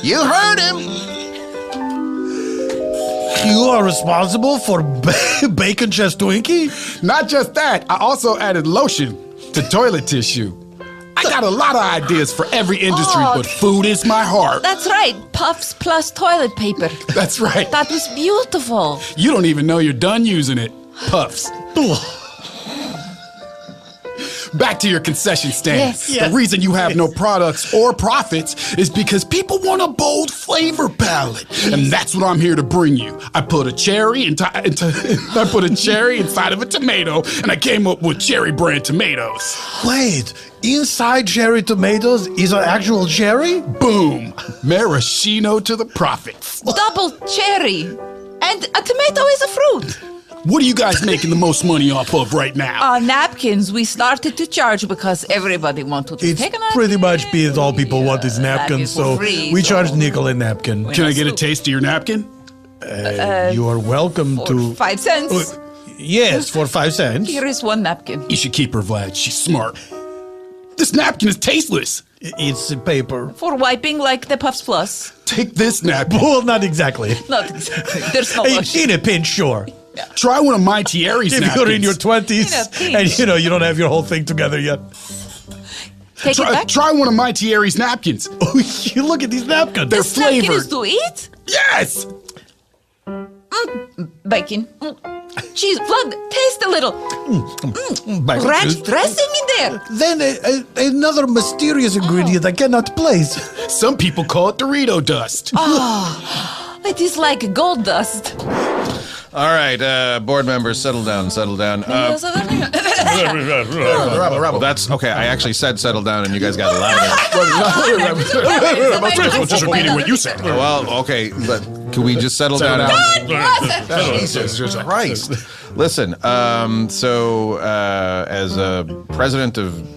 You heard him. You are responsible for bacon chest Twinkie? Not just that, I also added lotion to toilet tissue. I got a lot of ideas for every industry, but food is my heart. That's right. Puffs plus toilet paper. That's right. That was beautiful. You don't even know you're done using it. Puffs. Back to your concession stand. Yes. The reason you have no products or profits is because people want a bold flavor palette. And that's what I'm here to bring you. I put a cherry inside of a tomato, and I came up with cherry brand tomatoes. Wait, inside cherry tomatoes is an actual cherry? Boom. Maraschino to the profits. Double cherry. And a tomato is a fruit. What are you guys making the most money off of right now? Napkins, we started to charge because everybody wanted to It's take a napkin. pretty much because all people want is napkins, so free, we so- charge nickel a napkin. Can I get a taste of your napkin? You are welcome For to. 5 cents. Yes, for 5 cents. Here is one napkin. You should keep her, Vlad. She's smart. This napkin is tasteless. It's paper. For wiping like the Puffs Plus. Take this napkin. Well, not exactly. Not exactly. There's no Hey, lotion. in a pinch, sure. Try one of my Thierry's If napkins. you're in your 20s In a pinch. and you don't have your whole thing together yet. Take it back. Try one of my Thierry's napkins. Oh, you look at these napkins. They're This napkin flavored. is to eat? Yes. Bacon. Cheese. Blood. Taste a little. Bacon Ranch juice. dressing in there. Then another mysterious ingredient I cannot place. Some people call it Dorito dust. It is like gold dust. All right, board members, settle down. Well, that's okay. I actually said settle down, and you guys got louder. Just repeating what you said. Well, okay, but can we just settle down? Jesus Christ! Listen, so as president of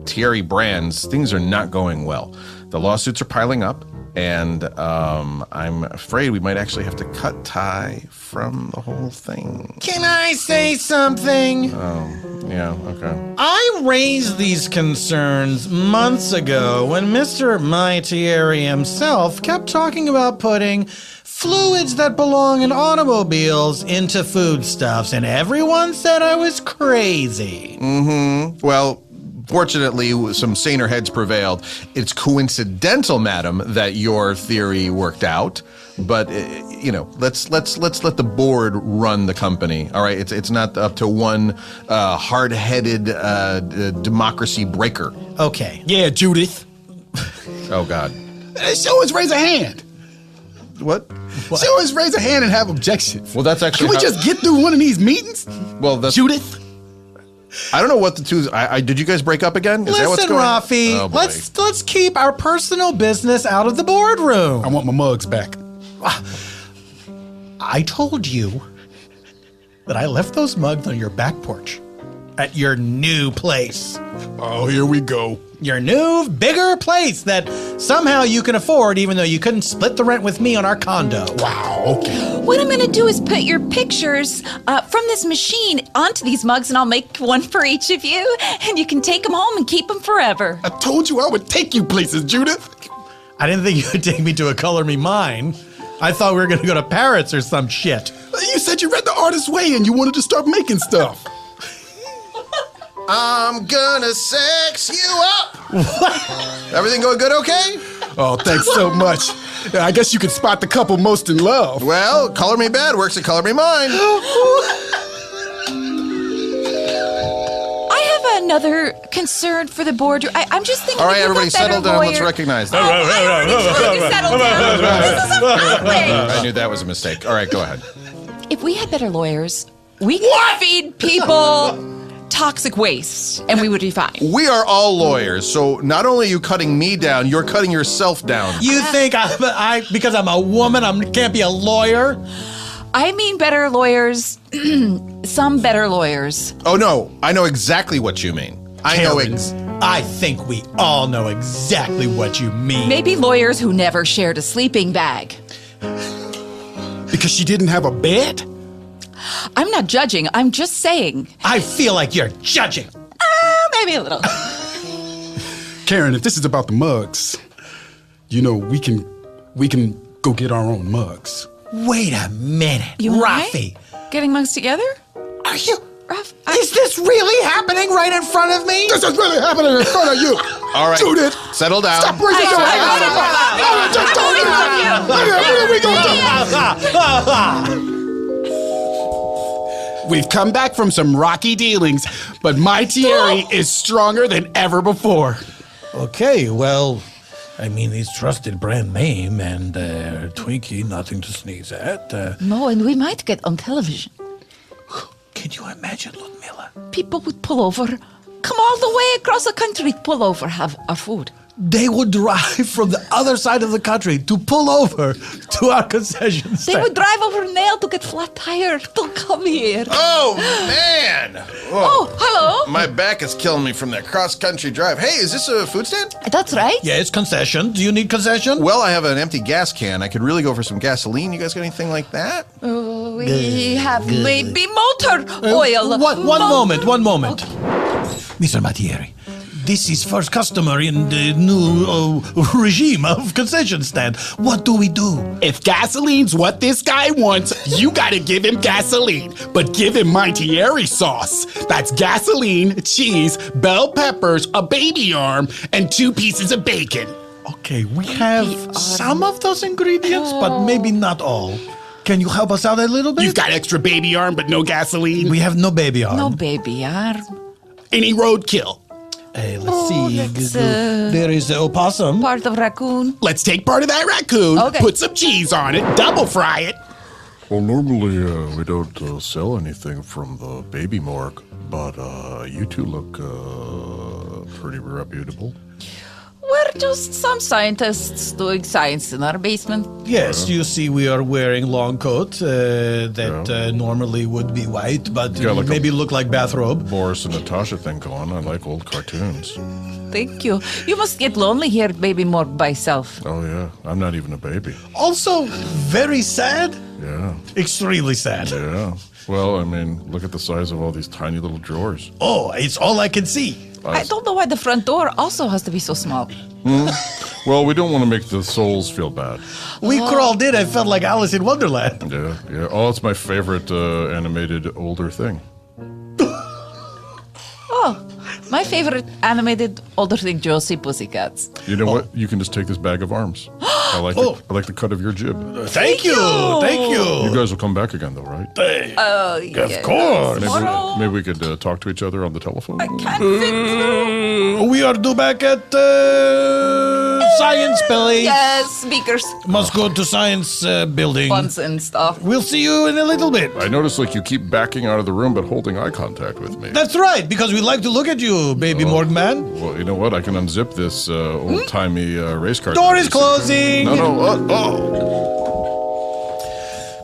Thierry Brands, things are not going well. The lawsuits are piling up. And I'm afraid we might actually have to cut Ty from the whole thing. Can I say something? Yeah, okay. I raised these concerns months ago when Mr. My Thierry himself kept talking about putting fluids that belong in automobiles into foodstuffs, and everyone said I was crazy. Well, fortunately, some saner heads prevailed. It's coincidental, madam, that your theory worked out. But let's let the board run the company. All right, it's not up to one hard-headed democracy breaker. Okay. Yeah, Judith. Oh God. She always raise a hand. What? She always raise a hand and have objections. Well, that's actually. Can we just get through one of these meetings? Well, that's. Judith? I don't know what the two. Did you guys break up again? Is that what's Listen, going on? Rafi, Oh, boy. let's keep our personal business out of the boardroom. I want my mugs back. I told you that I left those mugs on your back porch at your new place. Oh, here we go. Your new, bigger place that somehow you can afford, even though you couldn't split the rent with me on our condo. Wow, okay. What I'm going to do is put your pictures from this machine onto these mugs, and I'll make one for each of you, and you can take them home and keep them forever. I told you I would take you places, Judith. I didn't think you would take me to a Color Me Mine. I thought we were going to go to Paris or some shit. You said you read The Artist's Way and you wanted to start making stuff. I'm gonna sex you up. Everything going good? Okay. Oh, thanks so much. I guess you could spot the couple most in love. Well, Color Me Bad works at Color Me Mine. I have another concern for the board. I'm just thinking. All right, if you everybody, got better settle down. Let's lawyer- recognize Oh, that. I already told you to settle down. This is a outrage. I knew that was a mistake. All right, go ahead. If we had better lawyers, we could feed people toxic waste, and we would be fine. We are all lawyers, so not only are you cutting me down, you're cutting yourself down. You think because I'm a woman, I can't be a lawyer? I mean better lawyers, some better lawyers. Oh no, I know exactly what you mean. I know I think we all know exactly what you mean. Maybe lawyers who never shared a sleeping bag. Because she didn't have a bed? I'm not judging, I'm just saying. I feel like you're judging. Maybe a little. Karen, if this is about the mugs, we can go get our own mugs. Wait a minute, You and I? Rafi. Getting mugs together? Are you? Ruff, Is this really happening right in front of me? This is really happening in front of you. All right, Judith, settle down. stop raising your hand. What are we going to do? We've come back from some rocky dealings, but my Thierry is stronger than ever before. Okay, well, I mean, he's trusted brand name and Twinkie, nothing to sneeze at. No, and we might get on television. Can you imagine, Ludmilla? People would pull over, come all the way across the country, pull over, have our food. they would drive from the other side of the country to pull over to our concession stand. They would drive over Nail to get flat tire to come here. Oh, man. Oh, hello. My back is killing me from that cross-country drive. Hey, is this a food stand? That's right. Yeah, it's concession. Do you need concession? Well, I have an empty gas can. I could really go for some gasoline. You guys got anything like that? We have maybe motor oil. One moment. Mr. Mattieri, this is first customer in the new regime of concession stand. What do we do? If gasoline's what this guy wants, you gotta give him gasoline. But give him Montieri sauce. That's gasoline, cheese, bell peppers, a baby arm, and 2 pieces of bacon. Okay, we have some of those ingredients, but maybe not all. Can you help us out a little bit? You've got extra baby arm, but no gasoline? We have no baby arm. No baby arm. Any roadkill? Hey, let's see. There is the opossum. Part of raccoon. Let's take part of that raccoon, Okay. put some cheese on it, double fry it. Well, normally we don't sell anything from the baby morgue, but you two look pretty reputable. We're just some scientists doing science in our basement. Yes, you see we are wearing long coat that normally would be white, but got like maybe look like bathrobe. Boris and Natasha thing going. I like old cartoons. Thank you. You must get lonely here at Baby Morgue by yourself. Oh, yeah. I'm not even a baby. Also, very sad. Yeah. Extremely sad. Yeah. Well, I mean, look at the size of all these tiny little drawers. Oh, it's all I can see. I don't know why the front door also has to be so small. Well, we don't want to make the souls feel bad. We crawled in. I felt like Alice in Wonderland. Yeah, yeah. Oh, it's my favorite animated older thing. Oh, my favorite animated older thing, Josie Pussycats. You know what? You can just take this bag of arms. I like I like the cut of your jib. Thank you. Thank You you. guys will come back again, though, right? Of course. Maybe we could talk to each other on the telephone. I can't fit through. We are due back at Science Place. Yes, speakers, Must go to Science Building. buns and stuff. We'll see you in a little bit. I notice like you keep backing out of the room but holding eye contact with me. That's right, because we like to look at you, baby morgue man. Well, you know what? I can unzip this old-timey race car. Door is closing. No.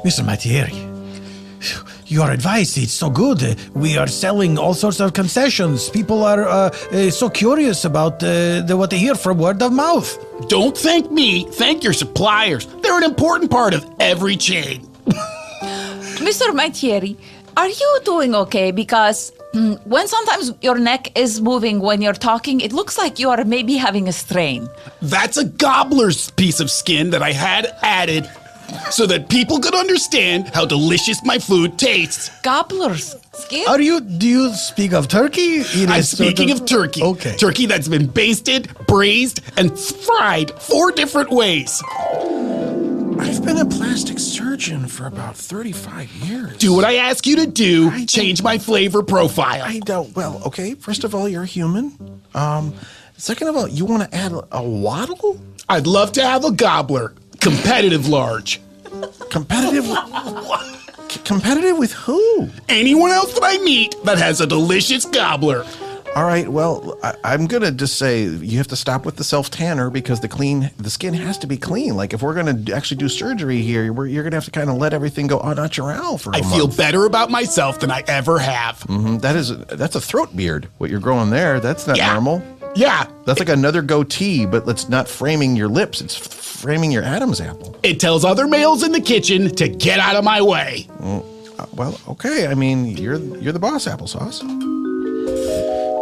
Mr. Mattieri, your advice, it's so good. We are selling all sorts of concessions. People are so curious about what they hear from word of mouth. Don't thank me, thank your suppliers. They're an important part of every chain. Mr. Mattieri, are you doing okay? Because when sometimes your neck is moving when you're talking, it looks like you are maybe having a strain. That's a gobbler's piece of skin that I had added so that people could understand how delicious my food tastes. Gobbler's skin? Do you speak of turkey? I'm speaking of turkey. Okay. Turkey that's been basted, braised, and fried 4 different ways. I've been a plastic surgeon for about 35 years. Do what I ask you to do, change my flavor profile. I don't. Well, okay. First of all, you're a human. Second of all, you want to add a waddle? I'd love to have a gobbler, competitive large. Competitive? Competitive with who? Anyone else that I meet that has a delicious gobbler. All right. Well, I'm gonna just say you have to stop with the self-tanner because the skin has to be clean. Like if we're gonna actually do surgery here, you're gonna have to kind of let everything go au naturel for a month. I feel better about myself than I ever have. Mm-hmm. That's a throat beard. What you're growing there, that's not normal. Yeah. That's like another goatee, but it's not framing your lips. It's framing your Adam's apple. It tells other males in the kitchen to get out of my way. Well, okay. I mean, you're the boss, applesauce.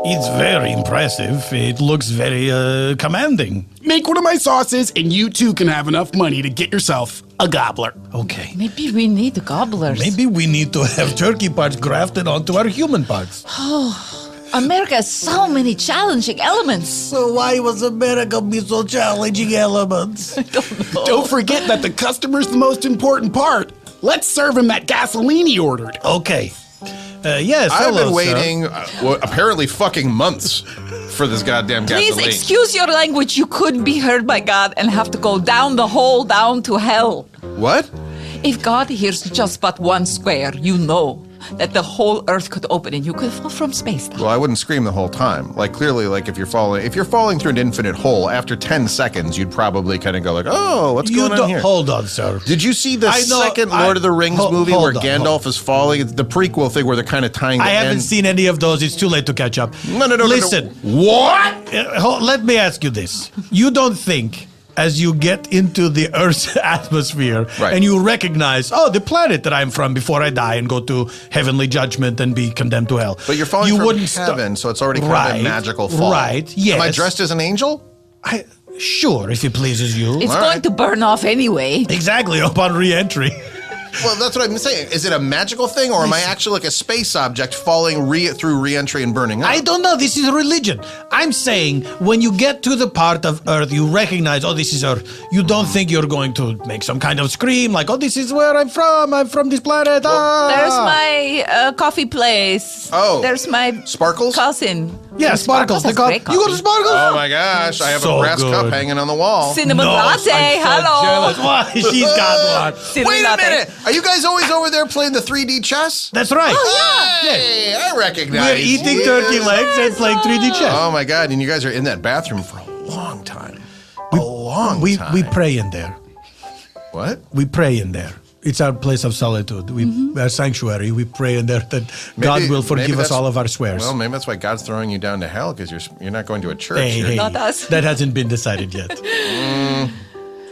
It's very impressive. It looks very commanding. Make one of my sauces and you too can have enough money to get yourself a gobbler. Okay. Maybe we need gobblers. Maybe we need to have turkey parts grafted onto our human parts. America has so many challenging elements. So why was America be so challenging elements? Don't forget that the customer's the most important part. Let's serve him that gasoline he ordered. Okay. Yes, I've hello, been waiting, sir. apparently fucking months for this goddamn gasoline. Please excuse your language. You could be heard by God and have to go down the hole down to hell. What? If God hears just but one square, you know. that the whole Earth could open and you could fall from space. Well, I wouldn't scream the whole time. Like, clearly, like, if you're falling through an infinite hole, after 10 seconds, you'd probably kind of go like, oh, what's going on here? Hold on, sir. Did you see the second Lord of the Rings movie where Gandalf is falling? It's the prequel thing where they're kind of tying I haven't seen any of those. It's too late to catch up. No. Listen. What? Let me ask you this. You don't think, as you get into the Earth's atmosphere and you recognize, the planet that I'm from before I die and go to heavenly judgment and be condemned to hell. But you're falling from heaven, so it's already kind of a magical fall. Right, yes. Am I dressed as an angel? Sure, if it pleases you. It's going to burn off anyway. Exactly, upon re-entry. Well, that's what I'm saying. Is it a magical thing, or am I actually like a space object falling through re-entry and burning up? I don't know. This is religion. I'm saying when you get to the part of Earth, you recognize, this is Earth. You don't think you're going to make some kind of scream like, this is where I'm from. I'm from this planet. There's my coffee place. Oh. There's my Sparkles? cousin. Yeah, Sparkles. has great You go to Sparkles? Oh my gosh, I have a brass cup hanging on the wall. Cinnamon latte. Hello. Why? She's got one. Cinnamon Wait a latte. minute. Are you guys always over there playing the 3D chess? That's right. Hey, I recognize We're eating turkey legs and playing 3D chess. Oh my God, and you guys are in that bathroom for a long time. We pray in there. What? We pray in there. It's our place of solitude. Our sanctuary. We pray in there that God will forgive us all of our swears. Well, maybe that's why God's throwing you down to hell, because you're not going to a church. Hey, Not us. that hasn't been decided yet.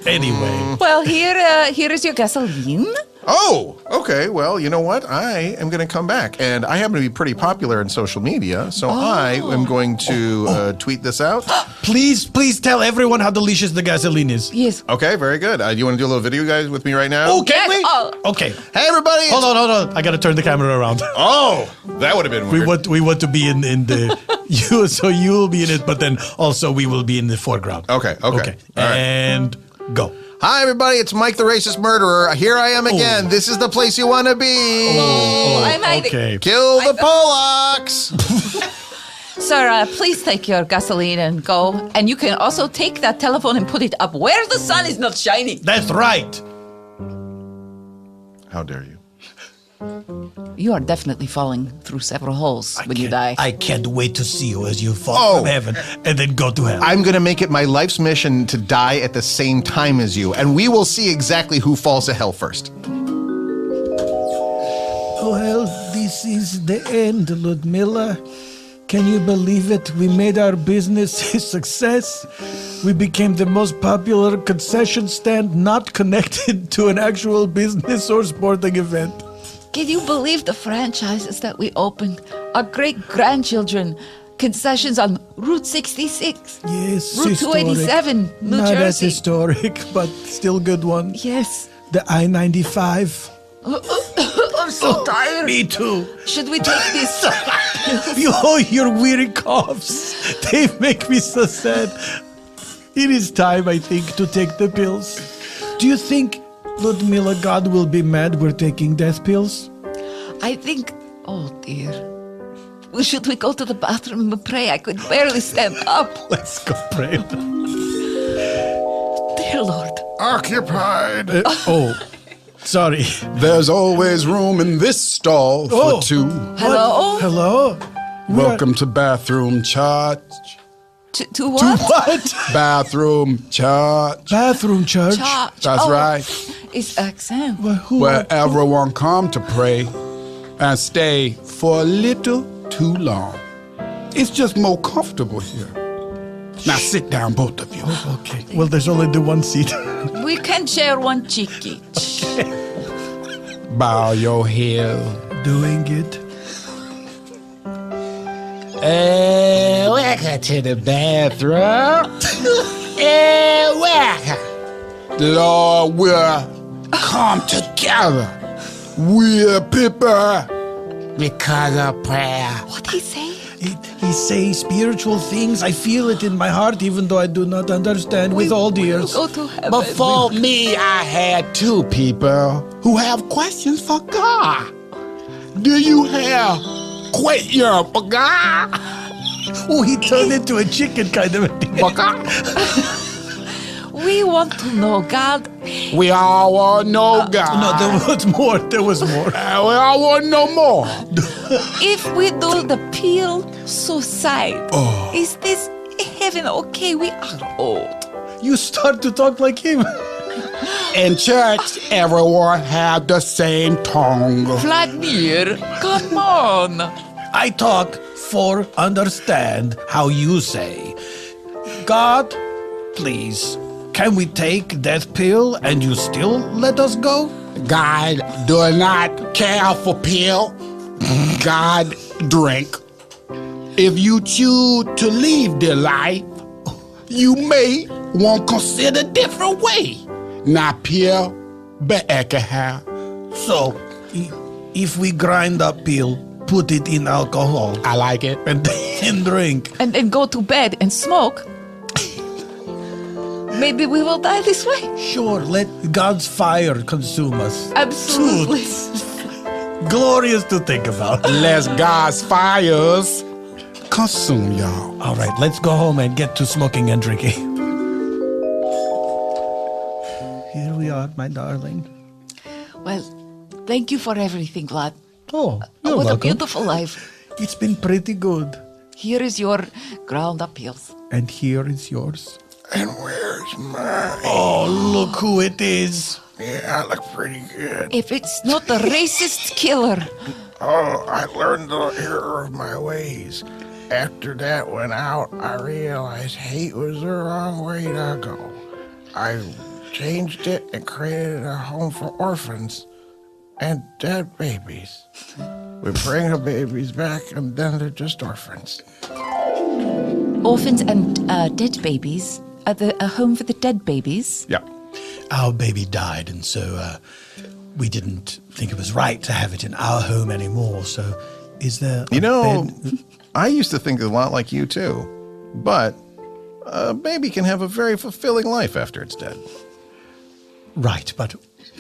Anyway. Well, here is your gasoline. Oh, okay. Well, you know what? I am going to come back. And I happen to be pretty popular in social media, so I am going to tweet this out. Please tell everyone how delicious the gasoline is. Yes. Okay, very good. You want to do a little video, guys, with me right now? Oh, can we? Oh. Okay. Hey, everybody. Hold on. I got to turn the camera around. Oh, that would have been weird. We want to be in the so you will be in it, but then also we will be in the foreground. Okay. All right. And go. Hi, everybody. It's Mike the Racist Murderer. Here I am again. This is the place you want to be. I'm hiding. Okay. Kill the Polacks. Sir, please take your gasoline and go. And you can also take that telephone and put it up where the sun is not shining. That's right. How dare you? You are definitely falling through several holes when you die. I can't wait to see you as you fall from heaven and then go to hell. I'm going to make it my life's mission to die at the same time as you, and we will see exactly who falls to hell first. Well, this is the end, Ludmilla. Can you believe it? We made our business a success. We became the most popular concession stand not connected to an actual business or sporting event. Can you believe the franchises that we opened? Our great-grandchildren. Concessions on Route 66. Yes, Route historic. 287, New Not Jersey. as historic, but still good one. Yes. The I-95. I'm so tired. Me too. Should we take this? Your weird coughs. They make me so sad. It is time, I think, to take the pills. Do you think, Ludmilla, God will be mad we're taking death pills? I think, oh dear. Well, should we go to the bathroom and pray? I could barely stand up. Let's go pray. Dear Lord. Occupied. Sorry. There's always room in this stall for two. Hello? Hello? Welcome to bathroom church. To what? What? Bathroom church. Bathroom church? Church. That's right. It's accent. Where everyone come to pray and stay for a little too long. It's just more comfortable here. Now sit down, both of you. Okay. Well, there's only the one seat. We can share one cheek each. Bow your head. Doing it. Welcome to the bathroom. Welcome. Lord, we'll come together. We're people. Because of prayer. What did he say? He says spiritual things. I feel it in my heart, even though I do not understand with all ears. Go to heaven. Before me, I had two people who have questions for God. Do you have question for God? Oh, he turned into a chicken kind of a thing. We want to know God. We all want to know God. No, there was more. There was more. We all want to know more. If we do the peel suicide, is this heaven okay? We are old. You start to talk like him. In church, everyone have the same tongue. Vladimir, come on. I talk for understand how you say. God, please, can we take that pill and you still let us go? God do not care for pill. God drink. If you choose to leave the life, you may want to consider different way. Not pill, but alcohol. So, if we grind up pill, put it in alcohol, I like it. and then drink. And then go to bed and smoke. Maybe we will die this way. Sure, let God's fire consume us. Absolutely. Glorious to think about. Let God's fires consume y'all. All right, let's go home and get to smoking and drinking. Here we are, my darling. Well, thank you for everything, Vlad. Oh, you're What a welcome. beautiful life. It's been pretty good. Here is your ground up pills. And here is yours. And where's mine? Oh, look who it is. Yeah, I look pretty good. If it's not the racist killer. Oh, I learned the error of my ways. After that went out, I realized hate was the wrong way to go. I changed it and created a home for orphans and dead babies. We bring the babies back and then they're just orphans. Orphans and dead babies. A home for the dead babies. Yeah. Our baby died, and so we didn't think it was right to have it in our home anymore. So, is there a bed? I used to think a lot like you too, but a baby can have a very fulfilling life after it's dead. Right, but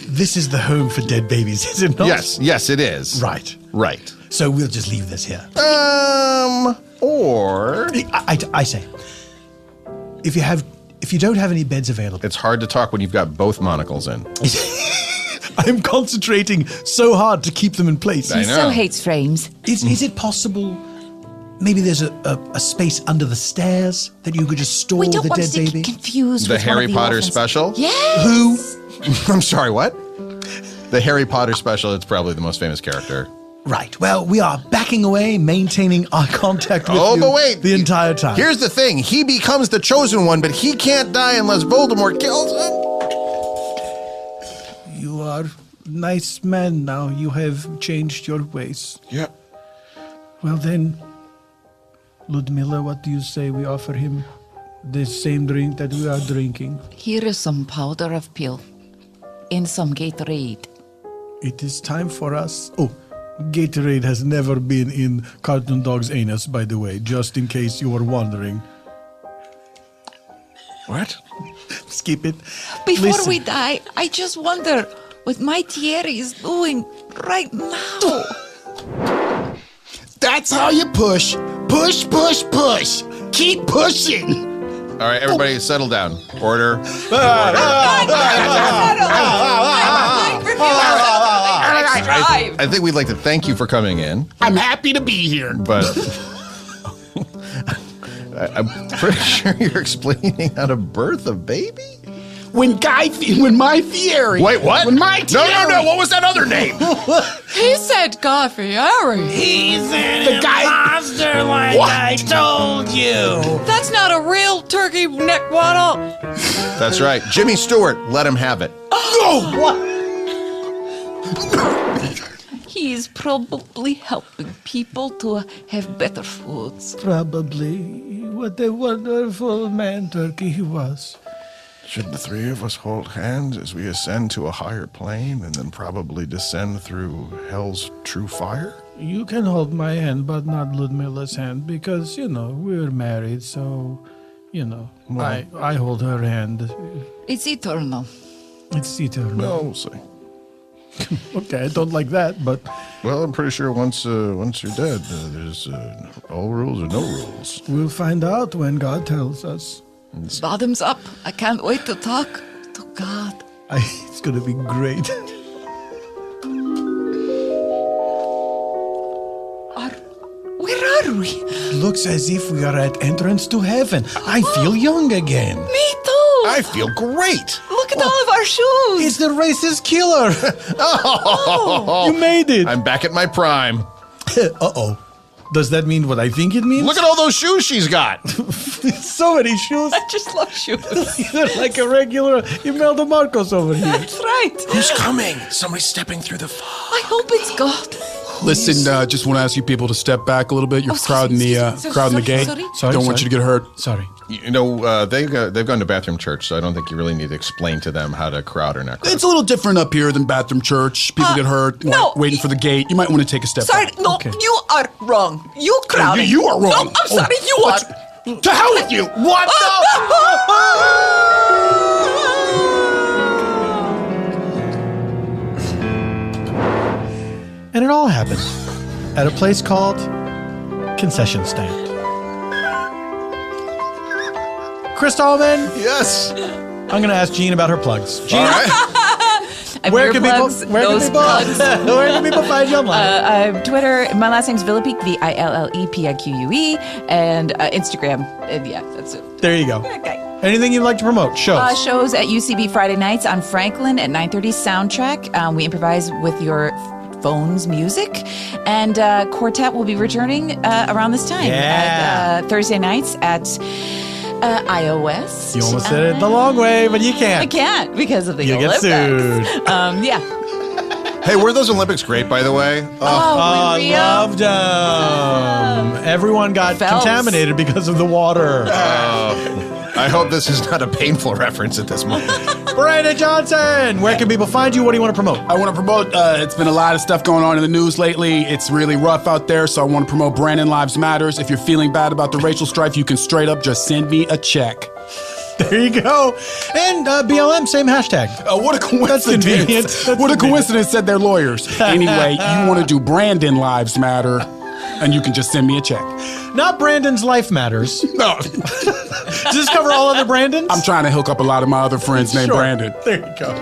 this is the home for dead babies, is it not? Yes, it is. Right. Right. So we'll just leave this here. Or I say, if you don't have any beds available, it's hard to talk when you've got both monocles in. I'm concentrating so hard to keep them in place. I He know. so hates frames. Is it possible? Maybe there's a space under the stairs that you could just store We don't the want dead to baby. get confused The with one Harry of Potter orphans. special? Yes. Who? I'm sorry, what? The Harry Potter special, it's probably the most famous character. Right. Well, we are backing away, maintaining eye contact with you but wait. the entire time. Here's the thing. He becomes the chosen one, but he can't die unless Voldemort kills him. You are nice man now. You have changed your ways. Yep. Well then, Ludmilla, what do you say we offer him the same drink that we are drinking? Here is some powder of pill. And some Gatorade. It is time for us. Oh, Gatorade has never been in Cartoon Dog's anus, by the way, just in case you were wondering. What? Skip it. Before Listen. we die, I just wonder what my Thierry is doing right now. That's how you push. Push, push, push. Keep pushing. All right, everybody settle down. Order. I think we'd like to thank you for coming in, I'm happy to be here. but I'm pretty sure you're explaining how to birth a baby? When my Fieri. Wait, what? When my Thierry. No. What was that other name? He said Guy Fieri. He's an The guy- imposter like What? I told you. That's not a real turkey neck waddle. That's right. Jimmy Stewart. Let him have it. He is probably helping people to have better foods. Probably. What a wonderful man Turkey he was. Should the three of us hold hands as we ascend to a higher plane and then probably descend through hell's true fire? You can hold my hand, but not Ludmilla's hand, because, we're married, so, I hold her hand. It's eternal. It's eternal. Well, we'll see. Okay, I don't like that, but Well, I'm pretty sure once you're dead, there's all rules or no rules. we'll find out when God tells us. Bottoms up. I can't wait to talk to God. It's going to be great. Where are we? Looks as if we are at entrance to heaven. I feel young again. Me too. I feel great. Look at all of our shoes. It's the racist killer. Oh, You made it. I'm back at my prime. Uh-oh. Does that mean what I think it means? Look at all those shoes she's got. So many shoes. I just love shoes. You're like a regular Imelda Marcos over here. That's right. Who's coming? Somebody's stepping through the fog. I hope it's God. Listen, just want to ask you people to step back a little bit. You're crowding the gate. Sorry, Don't want you to get hurt. Sorry. You know, they've gone to bathroom church, so I don't think you really need to explain to them how to crowd or not crowd. It's a little different up here than bathroom church. People get hurt waiting for the gate. You might want to take a step Sorry, back. no, Okay. you are wrong. You crowding. You are wrong. No, I'm sorry, you are. To hell with you! What? And it all happened at a place called Concession Stand. Chris Tallman, Yes. I'm going to ask Jean about her plugs. Jean, All right. where can people find you online? Twitter, my last name's Villepique, Villeppique, and Instagram. And yeah, that's it. There you go. Okay. Anything you'd like to promote? Shows. Shows at UCB Friday nights on Franklin at 9:30 Soundtrack. We improvise with your phone's music. And Quartet will be returning around this time. Yeah. At, Thursday nights at iOS. You almost said it the long way, but you can't. I can't because of the You'll Olympics. get sued. Yeah. Hey, were those Olympics great, by the way? I Rhea. loved them. Everyone got Phelps. contaminated because of the water. I hope this is not a painful reference at this moment. Brandon Johnson, where can people find you? What do you want to promote? I want to promote, it's been a lot of stuff going on in the news lately. It's really rough out there, so I want to promote Brandon Lives Matters. If you're feeling bad about the racial strife, you can straight up just send me a check. There you go. And BLM, same hashtag. What a coincidence. That's convenient. What a coincidence, said they're lawyers. Anyway, you want to do Brandon Lives Matter, and you can just send me a check. Not Brandon's Life Matters. No. Does this cover all other Brandons? I'm trying to hook up a lot of my other friends named Sure. Brandon. There you go.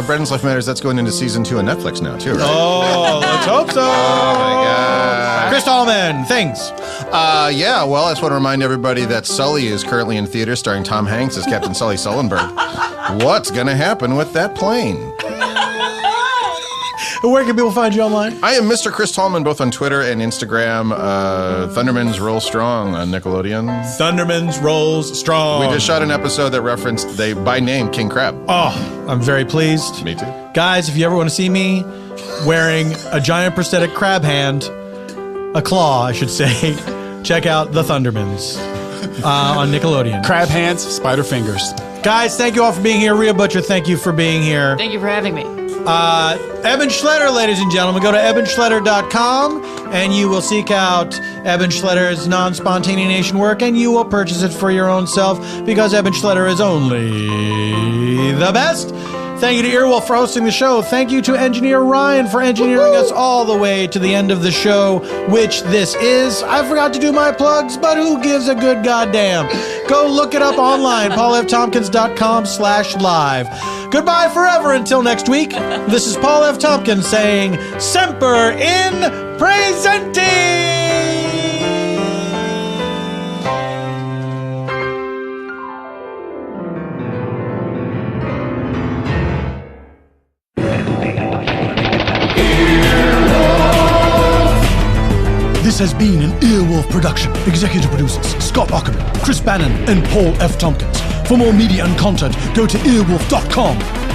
Brandon's Life Matters, that's going into season 2 on Netflix now, too, right? Oh, let's hope so. Oh, my God. Chris Tallman, things. Yeah, well, I just want to remind everybody that Sully is currently in theaters starring Tom Hanks as Captain Sully Sullenberg. What's going to happen with that plane? Where can people find you online? I am Mr. Chris Tallman, both on Twitter and Instagram. Thundermans Roll Strong on Nickelodeon. Thundermans rolls strong. We just shot an episode that referenced, by name, King Crab. Oh, I'm very pleased. Me too. Guys, if you ever want to see me wearing a giant prosthetic crab hand, a claw, I should say, check out the Thundermans on Nickelodeon. Crab hands, spider fingers. Guys, thank you all for being here. Rhea Butcher, thank you for being here. Thank you for having me. Eban Schletter, ladies and gentlemen. Go to ebanschletter.com and you will seek out Eban Schletter's non-spontaneanation work and you will purchase it for your own self because Eban Schletter is only the best. Thank you to Earwolf for hosting the show. Thank you to Engineer Ryan for engineering us all the way to the end of the show, which this is. I forgot to do my plugs, but who gives a good goddamn? Go look it up online, paulftompkins.com/live. Goodbye forever until next week. This is Paul F. Tompkins saying, Semper in Presenti! This has been an Earwolf production. Executive producers Scott Ackerman, Chris Bannon, and Paul F. Tompkins. For more media and content, go to earwolf.com.